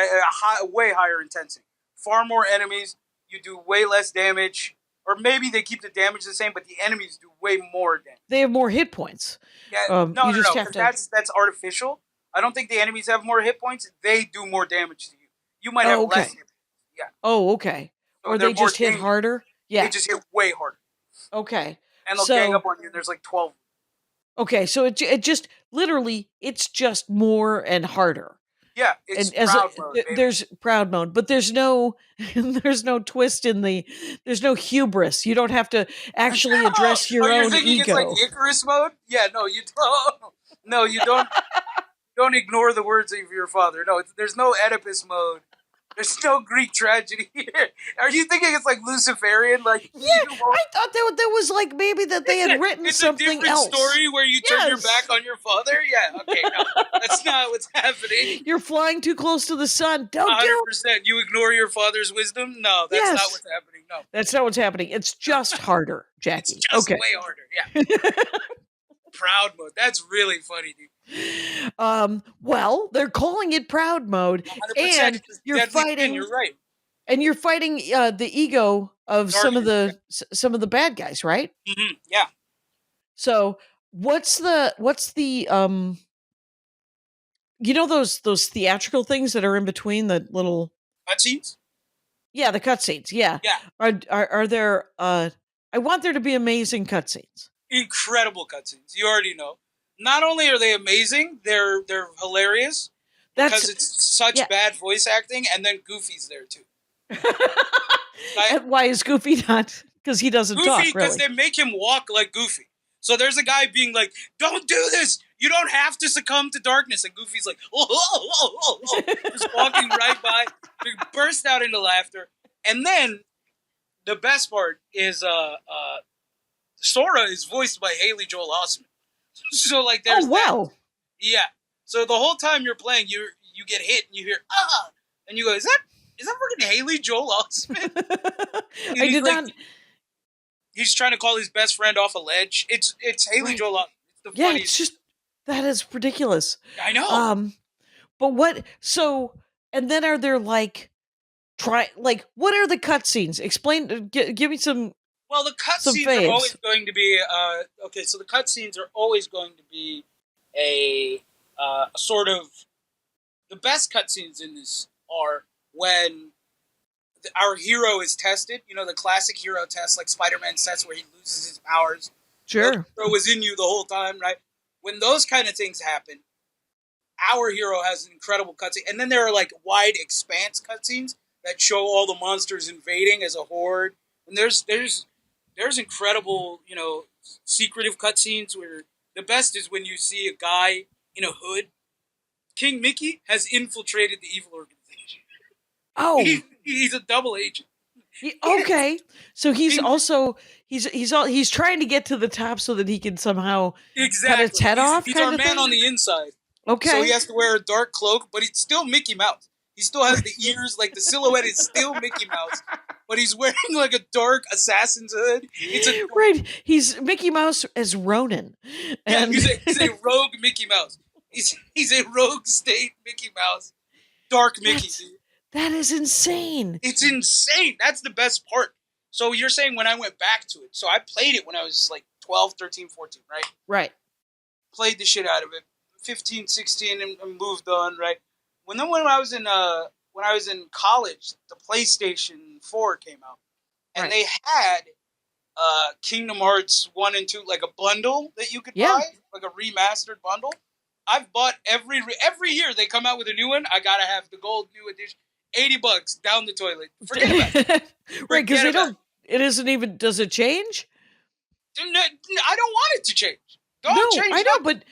way higher intensity. Far more enemies. You do way less damage. Or maybe they keep the damage the same, but the enemies do way more damage. They have more hit points. Yeah, no. That's artificial. I don't think the enemies have more hit points. They do more damage to you. You might have less hit points. Yeah. Oh, okay. So or they just hit harder? Yeah. They just hit way harder. Okay. And they'll gang up on you. There's like 12. Okay, so it just literally it's just more and harder. Yeah, it's proud mode. There's proud mode, but there's no twist in there's no hubris. You don't have to actually address your own thinking ego. It's like Icarus mode? Yeah, no, you don't. No, you don't. Don't ignore the words of your father. No, there's no Oedipus mode There's no Greek tragedy here. Are you thinking it's like Luciferian? Like Yeah, I thought that was like maybe that they had written it's something a different else. story where you turn your Yes. back on your father? Yeah, okay, no. That's not what's happening. You're flying too close to the sun. Don't do it. 100%. You ignore your father's wisdom? No, that's Yes. not what's happening. No. That's not what's happening. It's just harder, Jackie. It's just okay. way harder. Yeah. Proud mode. That's really funny, dude. Well, they're calling it proud mode, 100%. and you're Deadly fighting. sin, you're right. And you're fighting the ego of some of the bad guys, right? Mm-hmm. Yeah. So what's the you know those theatrical things that are in between the little Cutscenes? yeah, the cutscenes, yeah. Yeah. Are there I want there to be amazing cutscenes. Incredible cutscenes. You already know. Not only are they amazing, they're hilarious because it's such bad voice acting, and then Goofy's there too. And why is Goofy not? Because he doesn't talk, Goofy, because they make him walk like Goofy. So there's a guy being like, "Don't do this. You don't have to succumb to darkness." And Goofy's like, "Oh," just walking right by. We burst out into laughter. And then the best part is Sora is voiced by Haley Joel Osment. So like there's wow. that. Yeah. So the whole time you're playing, you get hit and you hear and you go, is that freaking Haley Joel Osment? I did not. He's trying to call his best friend off a ledge. It's Haley Joel Osment. It's the funniest. It's just that is ridiculous. I know. But what? So and then are there like what are the cutscenes? Explain. Give me some. Well, the cutscenes are always going to be okay. So the cutscenes are always going to be a sort of the best cutscenes in this are when our hero is tested. You know, the classic hero test, like Spider-Man's test, where he loses his powers. Sure, the hero was in you the whole time, right? When those kind of things happen, our hero has an incredible cutscene, and then there are like wide expanse cutscenes that show all the monsters invading as a horde. And there's incredible, you know, secretive cutscenes where the best is when you see a guy in a hood. King Mickey has infiltrated the evil organization. Oh, he's a double agent. Okay, so he's also he's trying to get to the top so that he can somehow cut its head off. He's our man on the inside. Okay, so he has to wear a dark cloak, but it's still Mickey Mouse. He still has the ears, like the silhouette is still Mickey Mouse, but he's wearing like a dark assassin's hood. Right. He's Mickey Mouse as Ronin. And yeah, he's a rogue Mickey Mouse. He's a rogue state Mickey Mouse. Dark Mickey. That is insane. It's insane. That's the best part. So you're saying when I went back to it. So I played it when I was like 12, 13, 14, right? Right. Played the shit out of it. 15, 16 and moved on, right? When I was in college, the PlayStation 4 came out. And they had Kingdom Hearts 1 and 2, like a bundle that you could buy, like a remastered bundle. I've bought every year they come out with a new one. I gotta have the gold new edition. $80 down the toilet. Forget about it. Right, because they don't. It isn't even. Does it change? No, I don't want it to change. Don't change. I know, but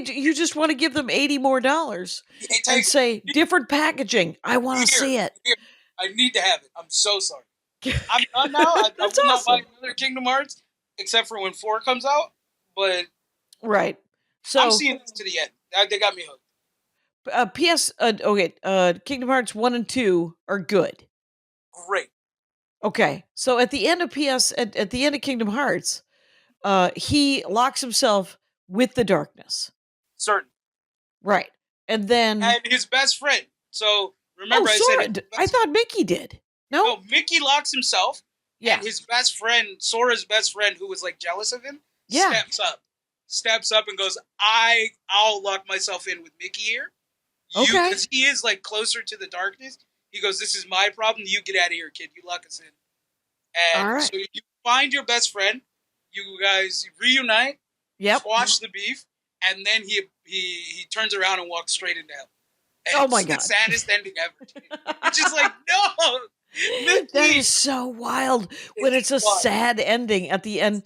you just want to give them $80 more and say different packaging. I want to see it. Here. I need to have it. I'm so sorry. I'm done now. I will not buy another Kingdom Hearts except for when 4 comes out. But right. So I'm seeing this to the end. They got me hooked. Kingdom Hearts 1 and 2 are good. Great. Okay. So at the end of at the end of Kingdom Hearts, he locks himself with the darkness. Certain. Right. And then his best friend. So remember I thought Mickey did. No, Mickey locks himself. Yeah. And his best friend, Sora's best friend, who was like jealous of him, steps up and goes, I'll lock myself in with Mickey here. Okay. Because he is like closer to the darkness. He goes, this is my problem. You get out of here, kid. You lock us in. And all right. So you find your best friend. You guys reunite. Yep. Squash the beef. And then he turns around and walks straight into hell. And oh my God. It's the saddest ending ever. It's just like, no. Mickey. That is so wild when it's a sad ending at the end.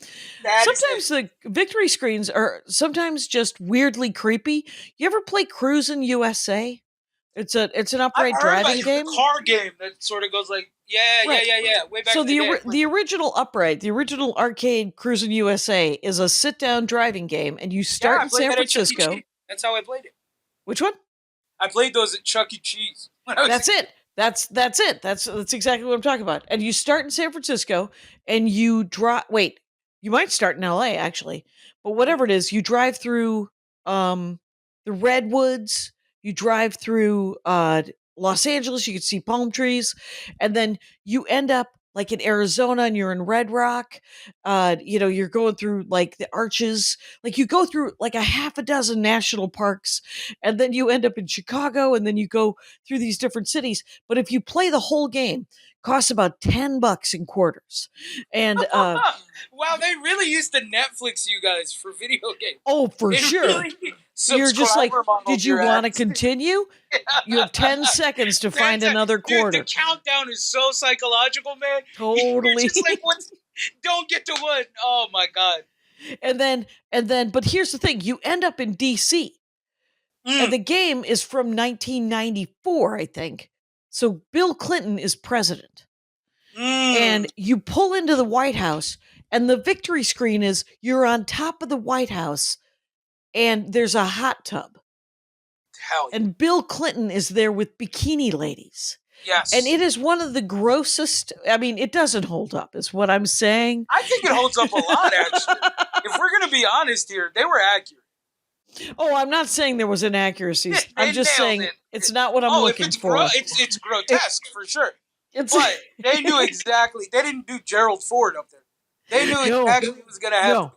Sometimes the victory screens are sometimes just weirdly creepy. You ever play Cruisin' USA? It's an I've upright heard about driving it. game. It's a car game that sort of goes like, yeah. Way back So in the day. the original upright, the original arcade Cruisin' USA is a sit down driving game, and you start I in played San that at Chuck E. Francisco. Cheese. That's how I played it. Which one? I played those at Chuck E. Cheese. That's it. That's it. That's exactly what I'm talking about. And you start in San Francisco, and you drive. Wait, you might start in L.A. actually, but whatever it is, you drive through the redwoods. You drive through Los Angeles. You can see palm trees, and then you end up like in Arizona, and you're in Red Rock. You're going through like the Arches. Like you go through like a half a dozen national parks, and then you end up in Chicago, and then you go through these different cities. But if you play the whole game, costs about $10 in quarters. And wow, they really used to Netflix you guys for video games. oh, for They sure. really You're just like, subscriber modeled did you your want to ass. continue? You have 10 seconds to find another quarter. Dude, the countdown is so psychological, man. Totally. You're just like, don't get to one. Oh my god. And then, but here's the thing: you end up in D.C. And the game is from 1994, I think. So Bill Clinton is president, and you pull into the White House, and the victory screen is you're on top of the White House, and there's a hot tub. Hell yeah. And Bill Clinton is there with bikini ladies. Yes. And it is one of the grossest. I mean, it doesn't hold up, is what I'm saying. I think it holds up a lot, actually. If we're going to be honest here, they were accurate. Oh, I'm not saying there was inaccuracies. They I'm just nailed saying it. it's not what I'm looking for. It's grotesque, for sure. It's But they knew exactly. They didn't do Gerald Ford up there. They knew exactly what was going to happen.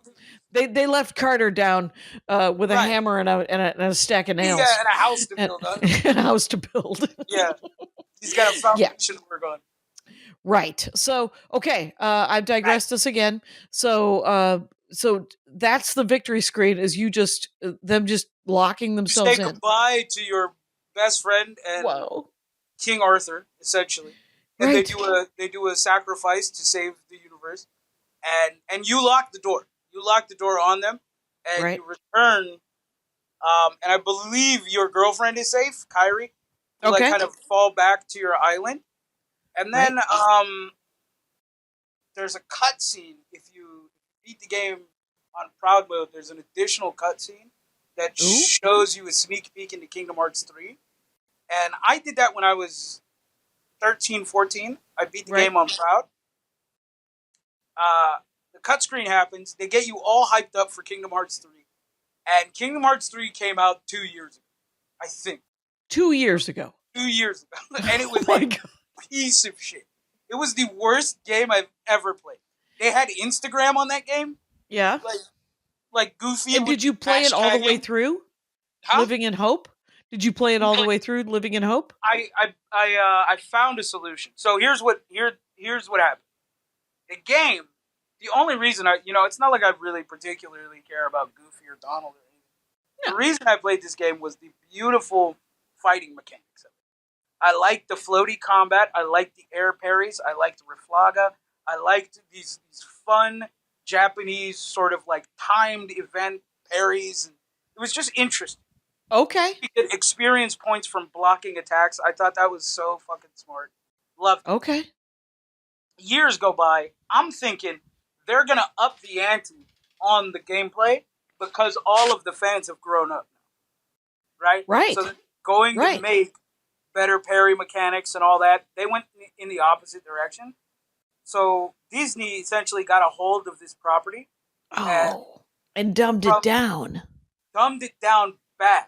No. They left Carter down with a hammer and a stack of nails. Yeah, and a house to build on. And a house to build. Yeah. He's got a foundation to work on. Right. So, okay, I've digressed this again. So that's the victory screen, is you just them just locking themselves say in. Goodbye to your best friend and Whoa. King Arthur, essentially. And Right. they do a sacrifice to save the universe. And you lock the door. You lock the door on them, and Right. you return. And I believe your girlfriend is safe, Kyrie. You Okay. kind of fall back to your island, and then there's a cutscene. If you beat the game on Proud Mode, there's an additional cutscene that shows you a sneak peek into Kingdom Hearts 3. And I did that when I was 13, 14. I beat the game on Proud. The cut screen happens. They get you all hyped up for Kingdom Hearts 3. And Kingdom Hearts 3 came out 2 years ago, I think. 2 years ago. 2 years ago. And it was like a piece of shit. It was the worst game I've ever played. They had Instagram on that game. Yeah. Like Goofy. And did you play it all the way through? Huh? Living in Hope? Did you play it all the way through, Living in Hope? I found a solution. So here's what happened. The game, the only reason it's not like I really particularly care about Goofy or Donald or anything. No. The reason I played this game was the beautiful fighting mechanics of it. I liked the floaty combat. I liked the air parries. I liked Reflaga. I liked these fun Japanese sort of like timed event parries. It was just interesting. Okay. You get experience points from blocking attacks. I thought that was so fucking smart. Loved it. Okay. Years go by. I'm thinking they're going to up the ante on the gameplay because all of the fans have grown up now. Right? Right. So they're going to make better parry mechanics and all that. They went in the opposite direction. So Disney essentially got a hold of this property. And dumbed it down. Dumbed it down bad.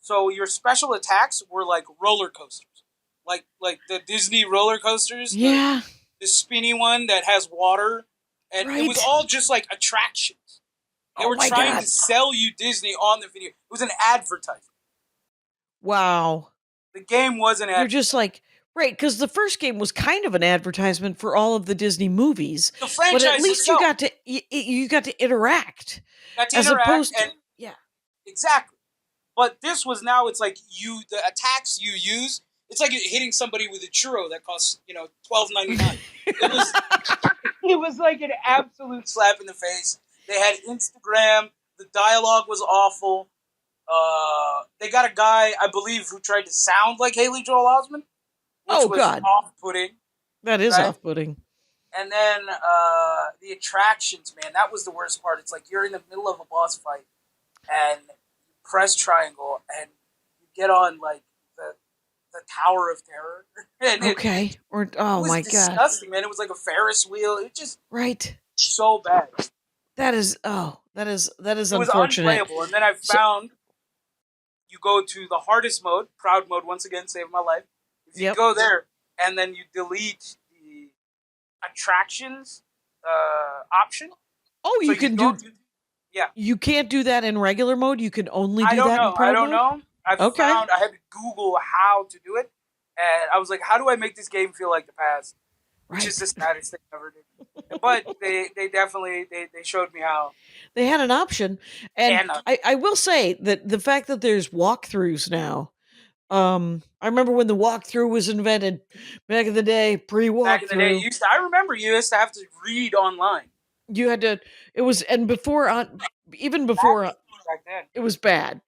So your special attacks were like roller coasters. Like the Disney roller coasters. Yeah. The spinny one that has water. And it was all just like attractions. They were trying to sell you Disney on the video. It was an advertisement. Wow. The game was an advertisement. You're just like, right, because the first game was kind of an advertisement for all of the Disney movies. The franchise but at least itself. you got to interact. Yeah. Exactly. But this was now, it's like the attacks you use, it's like hitting somebody with a churro that costs, $12.99. It was like an absolute slap in the face. They had Instagram. The dialogue was awful. They got a guy, I believe, who tried to sound like Haley Joel Osment, which was God. off-putting. That is right? off-putting. And then the attractions, man, that was the worst part. It's like you're in the middle of a boss fight, and you press triangle, and you get on like the Tower of Terror. And Okay. it was disgusting, man. It was like a Ferris wheel. It just so bad. That is It was unfortunate. unplayable. And then I found you go to the hardest mode, proud mode. Once again, saved my life. If you go there and then you delete the attractions option. Oh, so you can do. Yeah. You can't do that in regular mode. You can only do that in proud mode. I don't know. I had to Google how to do it, and I was like, "How do I make this game feel like the past?" Which is the saddest thing I ever did. But they definitely showed me how. They had an option, and I will say that the fact that there's walkthroughs now. I remember when the walkthrough was invented back in the day, pre-walkthrough. Back in the day, I remember you used to have to read online. You had to. It was, and before even before. Back then. It was bad.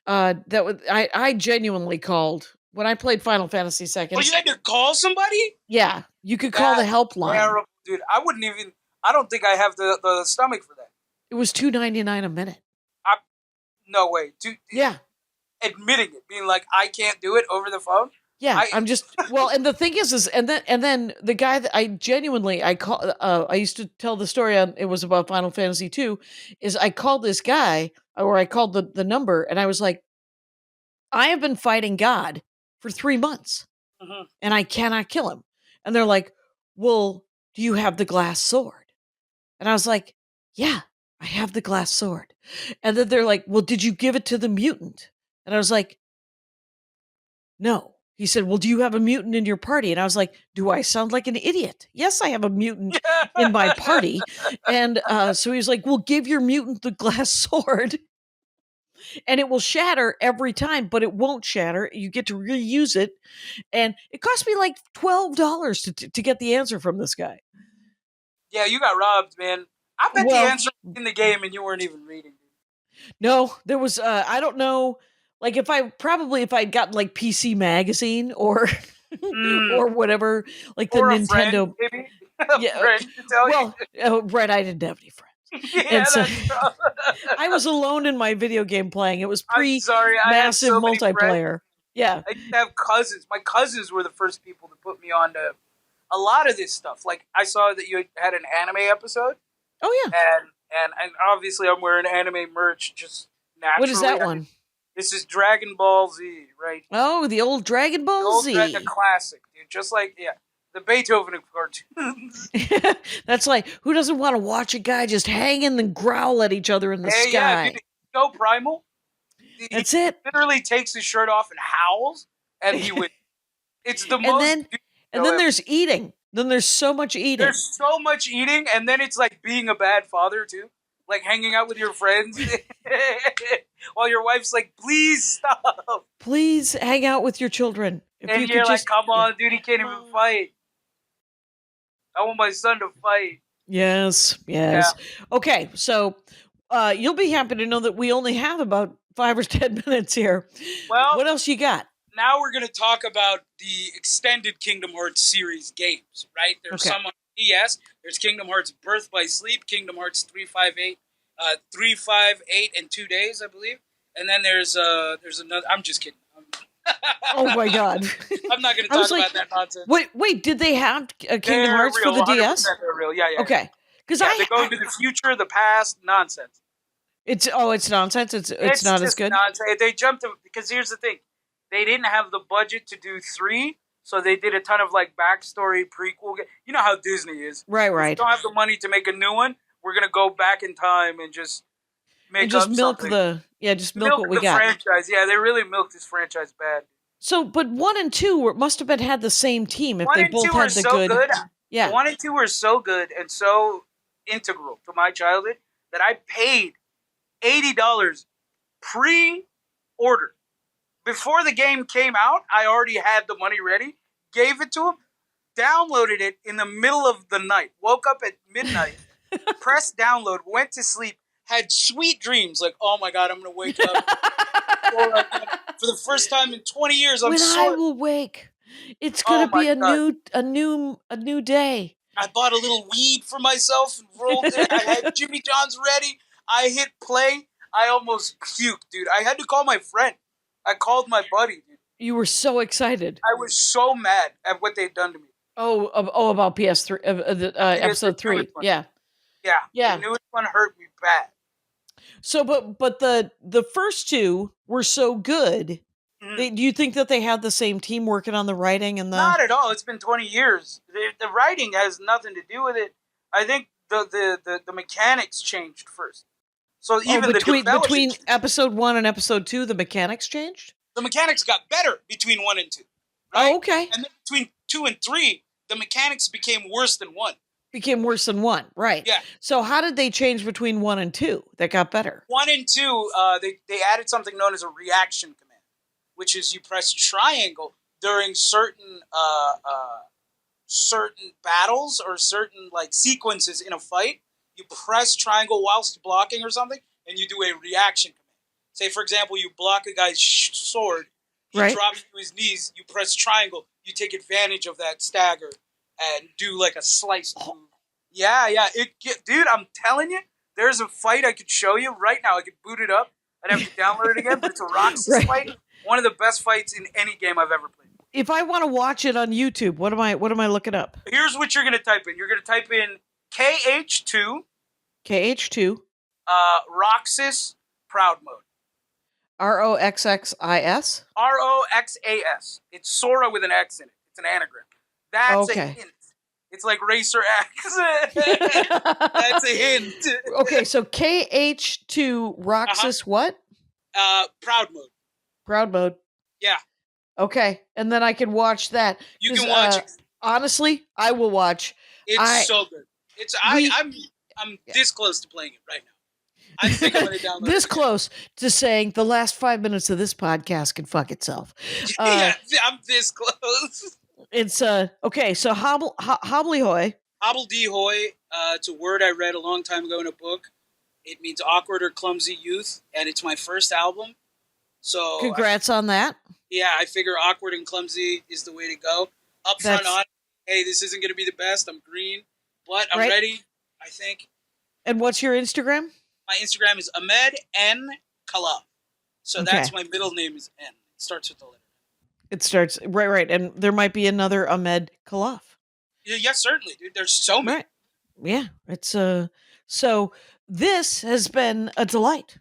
I genuinely called when I played Final Fantasy II. Well, you had to call somebody? Yeah, you could call the helpline. Terrible, dude. I don't think I have the stomach for that. It was $2.99 a minute. No way. Yeah. Admitting it, being like, I can't do it over the phone? Yeah, I'm just and the thing is and then the guy that I used to tell the story on, it was about Final Fantasy II, is I called this guy, or I called the number, and I was like, I have been fighting God for 3 months, and I cannot kill him. And they're like, well, do you have the glass sword? And I was like, yeah, I have the glass sword. And then they're like, well, did you give it to the mutant? And I was like, no. He said, well, do you have a mutant in your party? And I was like, do I sound like an idiot? Yes, I have a mutant in my party. And so he was like, well, give your mutant the glass sword. And it will shatter every time, but it won't shatter. You get to reuse it. And it cost me like $12 to get the answer from this guy. Yeah, you got robbed, man. I bet the answer was in the game and you weren't even reading. No, there was, I don't know. Like if I'd gotten like PC Magazine or or whatever, like the Nintendo. Friend, maybe? Right, I didn't have any friends. Yeah, so, I was alone in my video game playing. It was massive so multiplayer. Yeah. I used to have cousins. My cousins were the first people to put me on to a lot of this stuff. Like I saw that you had an anime episode. Oh yeah. And obviously I'm wearing anime merch just naturally. What is that one? This is Dragon Ball Z, right? Oh, the old Dragon Ball Z. The classic, dude. Just like, the Beethoven of cartoons. That's like, who doesn't want to watch a guy just hang and growl at each other in the sky? Yeah, dude, Primal. That's he it. Literally takes his shirt off and howls, and he would. It's the most. And then there's eating. Then there's so much eating. There's so much eating, and then it's like being a bad father, too. Like hanging out with your friends while your wife's like, please stop. Please hang out with your children. And you're like, come on, dude, he can't even fight. I want my son to fight. Yes. Yeah. Okay, so you'll be happy to know that we only have about 5 or 10 minutes here. Well, what else you got? Now we're going to talk about the extended Kingdom Hearts series games, right? There's some on DS. There's Kingdom Hearts Birth by Sleep, Kingdom Hearts 358 in 2 days, I believe. And then there's another. I'm just kidding. Oh my God! I'm not going to talk about that nonsense. Wait, did they have Kingdom Hearts real, for the DS? They're real. Yeah. Okay, because they go into the future, the past, nonsense. It's nonsense. It's not as good. Nonsense. They jumped because here's the thing, they didn't have the budget to do 3. So they did a ton of like backstory prequel. You know how Disney is. Right. If they don't have the money to make a new one, we're gonna go back in time and just milk what we got. Franchise. Yeah, they really milked this franchise bad. So, but 1 and 2 must have had the same team if they both had the good. Yeah, 1 and 2 were so good and so integral to my childhood that I paid $80 pre-order. Before the game came out, I already had the money ready, gave it to him, downloaded it in the middle of the night, woke up at midnight, pressed download, went to sleep, had sweet dreams like, oh my God, I'm going to wake up Sora again. For the first time in 20 years, I'm When Sora. I will wake, it's gonna Oh my be a God. new day. I bought a little weed for myself and rolled it. I had Jimmy John's ready. I hit play. I almost puked, dude. I had to call my friend. I called my buddy, dude. You were so excited. I was so mad at what they'd done to me. About PS3, episode 3. One. Yeah. The newest one hurt me bad. So, but the first two were so good. Mm-hmm. Do you think that they had the same team working on the writing and the? Not at all. It's been 20 years. The writing has nothing to do with it. I think the mechanics changed first. So even between episode 1 and episode 2, the mechanics changed. The mechanics got better between 1 and 2. Right? Oh, okay. And then between 2 and 3, the mechanics became worse than 1. Became worse than 1, right? Yeah. So how did they change between 1 and 2 that got better? 1 and 2, they added something known as a reaction command, which is you press triangle during certain battles or certain like sequences in a fight. You press triangle whilst blocking or something, and you do a reaction command. Say, for example, you block a guy's sword, he drops to his knees, you press triangle, you take advantage of that stagger and do like a slice move. Yeah. Dude, I'm telling you, there's a fight I could show you right now. I could boot it up. I'd have to download it again, but it's a Roxas fight. One of the best fights in any game I've ever played. If I want to watch it on YouTube, what am I looking up? Here's what you're going to type in. You're going to type in KH2. KH2. Roxas Proud Mode. ROXXIS? ROXAS. It's Sora with an X in it. It's an anagram. That's a hint. It's like Racer X. That's a hint. Okay, so KH2 Roxas what? Proud Mode. Proud Mode. Yeah. Okay, and then I can watch that. You can watch it. Honestly, I will watch. It's so good. I'm this close to playing it right now. I think I'm going to download this it. Close to saying the last 5 minutes of this podcast can fuck itself. Yeah, I'm this close. It's okay. So Hobble Hoy. Hobble D hoy. It's a word I read a long time ago in a book. It means awkward or clumsy youth, and it's my first album. So congrats on that. Yeah, I figure awkward and clumsy is the way to go. Upfront on, hey, this isn't going to be the best. I'm green, but I'm ready. I think. And what's your Instagram? My Instagram is Ahmed Kalaf. So that's my middle name is N. It starts with the letter. It starts right, and there might be another Ahmed Kalaf. Yeah, certainly, dude. There's so many. Right. Yeah, it's So this has been a delight.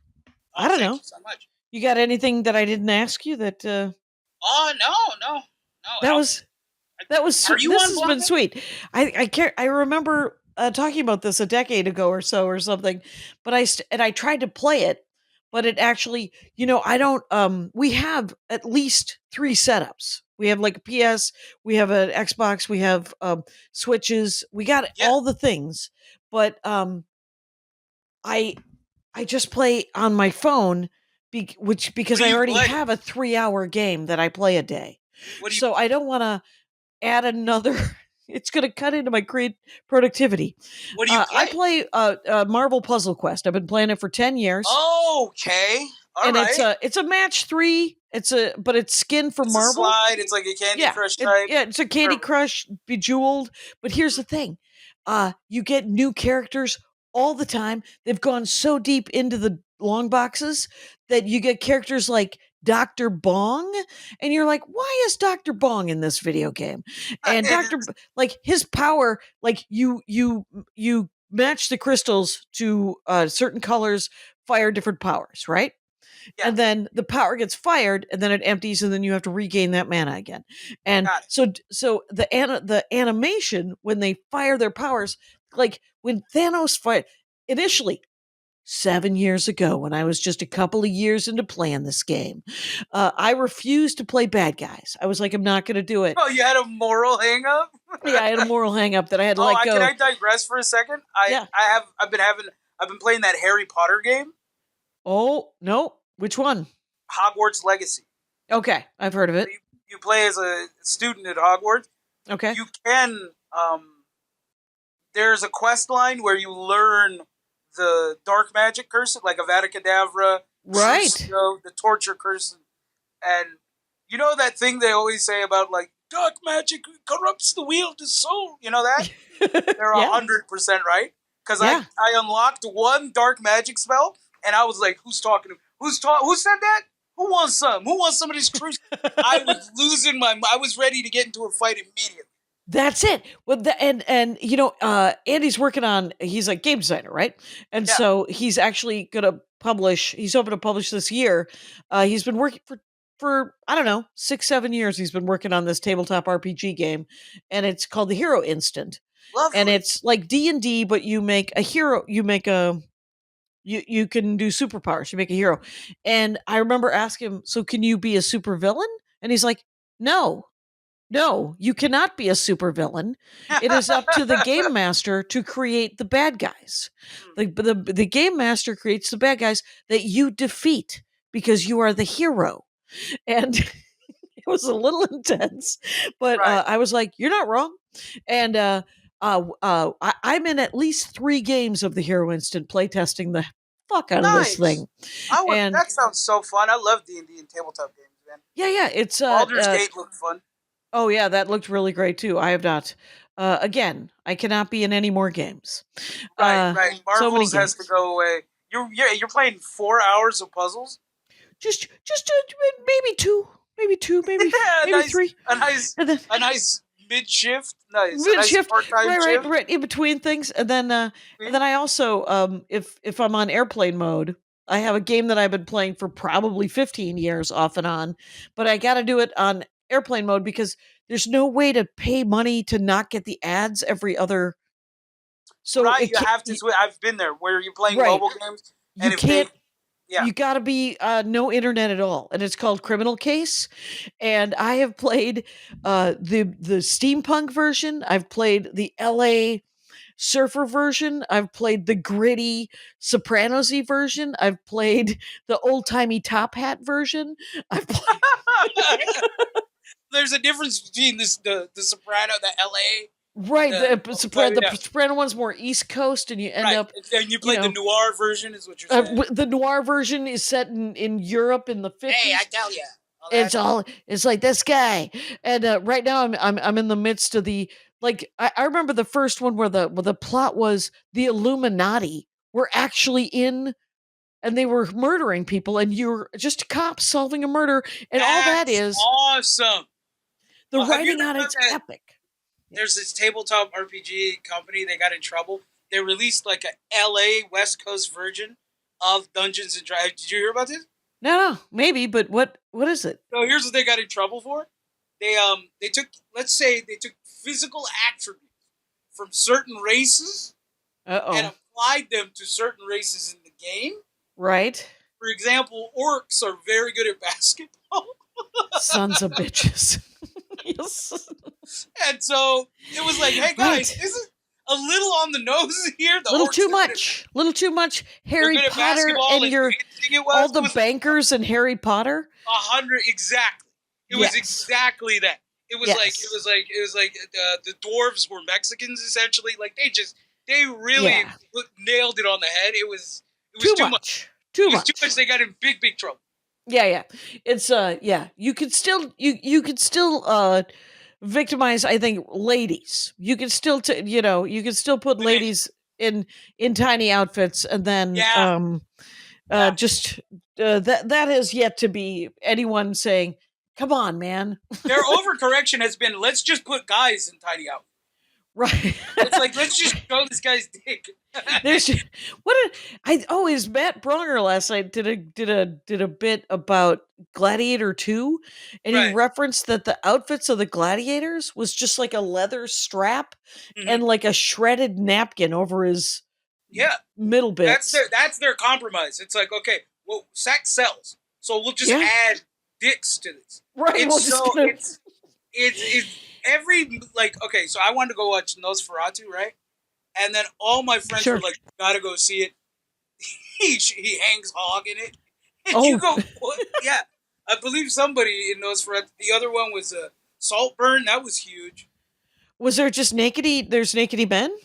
I don't know. Thank you so much. You got anything that I didn't ask you that? Oh no. That was. Are you this on has Block been It? sweet. I remember talking about this a decade ago or so or something, but I tried to play it, but it actually, I don't. We have at least 3 setups. We have like a PS, we have an Xbox, we have Switches, we got all the things, but I just play on my phone, because I already have a 3-hour game that I play a day. So I don't want to add another. It's going to cut into my productivity. What do you play? I play Marvel Puzzle Quest. I've been playing it for 10 years. Okay. All right. It's a match 3. But it's skin for Marvel. A slide. It's like a Candy Crush type. It's a Candy Crush Bejeweled. But here's the thing. You get new characters all the time. They've gone so deep into the long boxes that you get characters like Dr. Bong, and you're like, why is Dr. Bong in this video game? And his power, like you match the crystals to certain colors, fire different powers, right? Yeah. And then the power gets fired, and then it empties, and then you have to regain that mana again. And so the animation when they fire their powers, like when Thanos fired initially 7 years ago, when I was just a couple of years into playing this game, I refused to play bad guys. I was like, I'm not going to do it. Oh, you had a moral hang up? Yeah, I had a moral hang up that I had to let go. Can I digress for a second? I've been playing that Harry Potter game. Oh, no. Which one? Hogwarts Legacy. Okay, I've heard of it. You play as a student at Hogwarts. Okay. You can, there's a quest line where you learn the dark magic curse, like Avada Kedavra, Right. The torture curse, and you know that thing they always say about like dark magic corrupts the wheel of the soul. You know that they're Yeah. 100% right because Yeah. I unlocked one dark magic spell and I was like, who said that? Who wants some? Who wants some of this truth? I was losing I was ready to get into a fight immediately. That's it. Well, and Andy's working on. He's a game designer, right? And Yeah. so he's actually going to publish. He's hoping to publish this year. He's been working for I don't know 6-7 years. He's been working on this tabletop RPG game, and it's called the Hero Instant. Lovely. And it's like D&D, but you make a hero. You make a you can do superpowers. You make a hero. And I remember asking him, so can you be a supervillain? And he's like, no, you cannot be a supervillain. It is up to the game master to create the bad guys. The game master creates the bad guys that you defeat because you are the hero. And it was a little intense, but Right. I was like, you're not wrong. And I'm in at least 3 games of the Hero Instant playtesting the fuck out of this thing. That sounds so fun. I love D&D and tabletop games, man. Yeah. It's Baldur's Gate looked fun. Oh yeah, that looked really great too. I have not. Again, I cannot be in any more games. Right. So many Marvel's has to go away. You're playing 4 hours of puzzles. Just maybe two, maybe nice, 3. A nice mid-shift. Nice. Mid-shift, A nice part-time shift. right, in between things, and then I also, if I'm on airplane mode, I have a game that I've been playing for probably 15 years off and on, but I got to do it on airplane mode because there's no way to pay money to not get the ads every other. So right, you have to switch. I've been there where you're playing mobile games, and you can't. You got to be no internet at all, and it's called Criminal Case. And I have played the steampunk version. I've played the LA surfer version. I've played the gritty Sopranos-y version. I've played the old-timey Top Hat version. I've played. There's a difference between the Soprano, the LA. Right, the Soprano one's more East Coast, and you end up. And you played the noir version, is what you're saying. The noir version is set in Europe in the 50s. Hey, I tell you, It's like this guy, and right now I'm in the midst of the I remember the first one where the plot was the Illuminati were actually in. And they were murdering people, and you're just cops solving a murder, and all that is awesome. The writing on it's epic. There's this tabletop RPG company. They got in trouble. They released like a LA West Coast version of Dungeons and Dragons. Did you hear about this? No, maybe, but what is it? So here's what they got in trouble for. They took physical attributes from certain races and applied them to certain races in the game. Right. For example, orcs are very good at basketball. Sons of bitches. Yes. And so it was like, hey guys, this is a little on the nose here. Little too much. Harry Potter and all the bankers and Harry Potter. 100 exactly. It was exactly that. It was like the dwarves were Mexicans essentially. Like they really nailed it on the head. It was too much. Too much. They got in big trouble. Yeah. It's You could still victimize. I think ladies. You could still put ladies in tiny outfits, and then that has yet to be anyone saying, "Come on, man." Their overcorrection has been, let's just put guys in tiny outfits. Right. It's like, let's just show this guy's dick. Is Matt Bronger last night did a bit about Gladiator 2, and he referenced that the outfits of the gladiators was just like a leather strap and like a shredded napkin over his middle bits. That's their compromise. It's like, okay, well, sex sells, so we'll just add dicks to this. Right. It's every, okay, so I wanted to go watch Nosferatu, right? And then all my friends were like, gotta go see it. he hangs hog in it. And you go, what? Yeah. I believe somebody in Nosferatu. The other one was Saltburn. That was huge. Was there just there's nakedy men?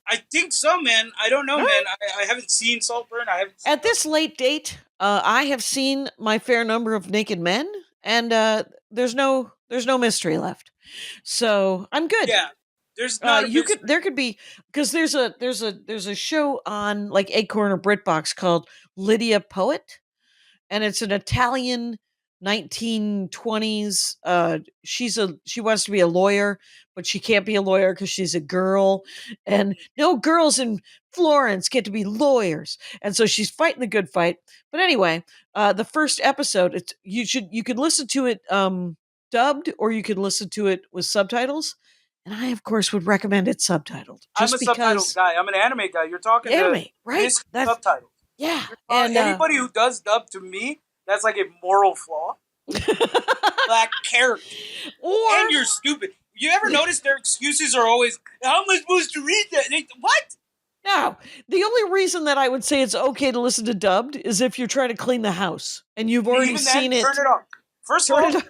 I think so, man. I don't know, man. I haven't seen Saltburn. At this late date, I have seen my fair number of naked men, and there's no mystery left. So I'm good. Yeah, there's not. There could be, because there's a show on like Acorn or BritBox called Lydia Poet, and it's an Italian 1920s. She wants to be a lawyer, but she can't be a lawyer because she's a girl, and no girls in Florence get to be lawyers, and so she's fighting the good fight. But anyway, the first episode, you could listen to it dubbed, or you could listen to it with subtitles. And I, of course, would recommend it subtitled. I'm a subtitles guy. I'm an anime guy. You're talking anime, to right? That's subtitles. Yeah. And anybody who does dub, to me, that's like a moral flaw. Black character. And you're stupid. You ever notice their excuses are always, how am I supposed to read that? What? No. The only reason that I would say it's okay to listen to dubbed is if you're trying to clean the house and you've already seen it. Turn it on. First of all,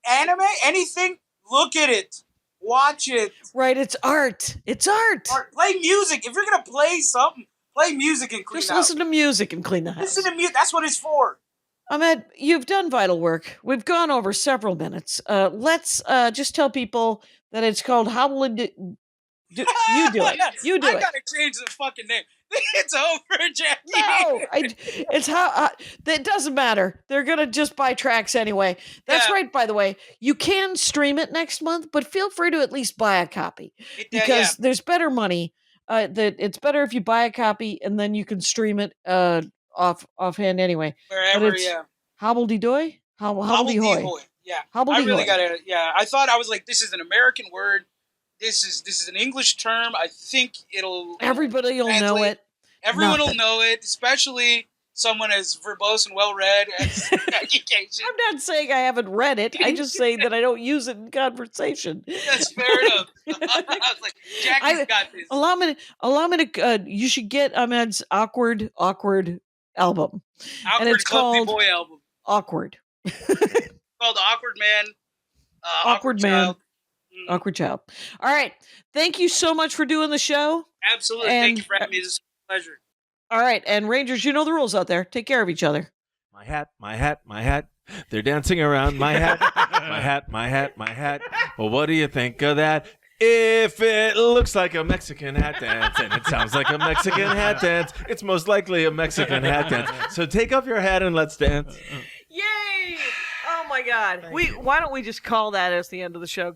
anime, anything, look at it. Watch it. Right, it's art. It's art. Play music. If you're going to play something, play music and clean the house. Just listen to music and clean the house. Listen to music. That's what it's for. Ahmed, you've done vital work. We've gone over several minutes. Let's just tell people that it's called Hobble D. You do it. You do it. I got to change the fucking name. It's over, Jackie. No, it's how. It doesn't matter. They're gonna just buy tracks anyway. That's right. By the way, you can stream it next month, but feel free to at least buy a copy because there's better money. That it's better if you buy a copy and then you can stream it offhand anyway. Wherever, Hobble D Doy. Hobble D Hoy. Yeah, Hobble D I really Hoy. gotta. Yeah, I thought I was like, this is an American word. This is an English term. I think Everybody will know it. Everyone will know it, especially someone as verbose and well-read as education. I'm not saying I haven't read it. I just say that I don't use it in conversation. That's fair enough. I was like, Jackie's got this. Allow me to. You should get Ahmed's awkward album. And it's called Boy album. Awkward. It's called Awkward Man. Awkward Man. Awkward Child. All right. Thank you so much for doing the show. Absolutely. Thank you for having me. This is a pleasure. All right. And Rangers, you know the rules out there. Take care of each other. My hat, my hat, my hat. They're dancing around my hat. My hat, my hat, my hat. Well, what do you think of that? If it looks like a Mexican hat dance and it sounds like a Mexican hat dance, it's most likely a Mexican hat dance. So take off your hat and let's dance. Yay! Oh my God. Why don't we just call that as the end of the show?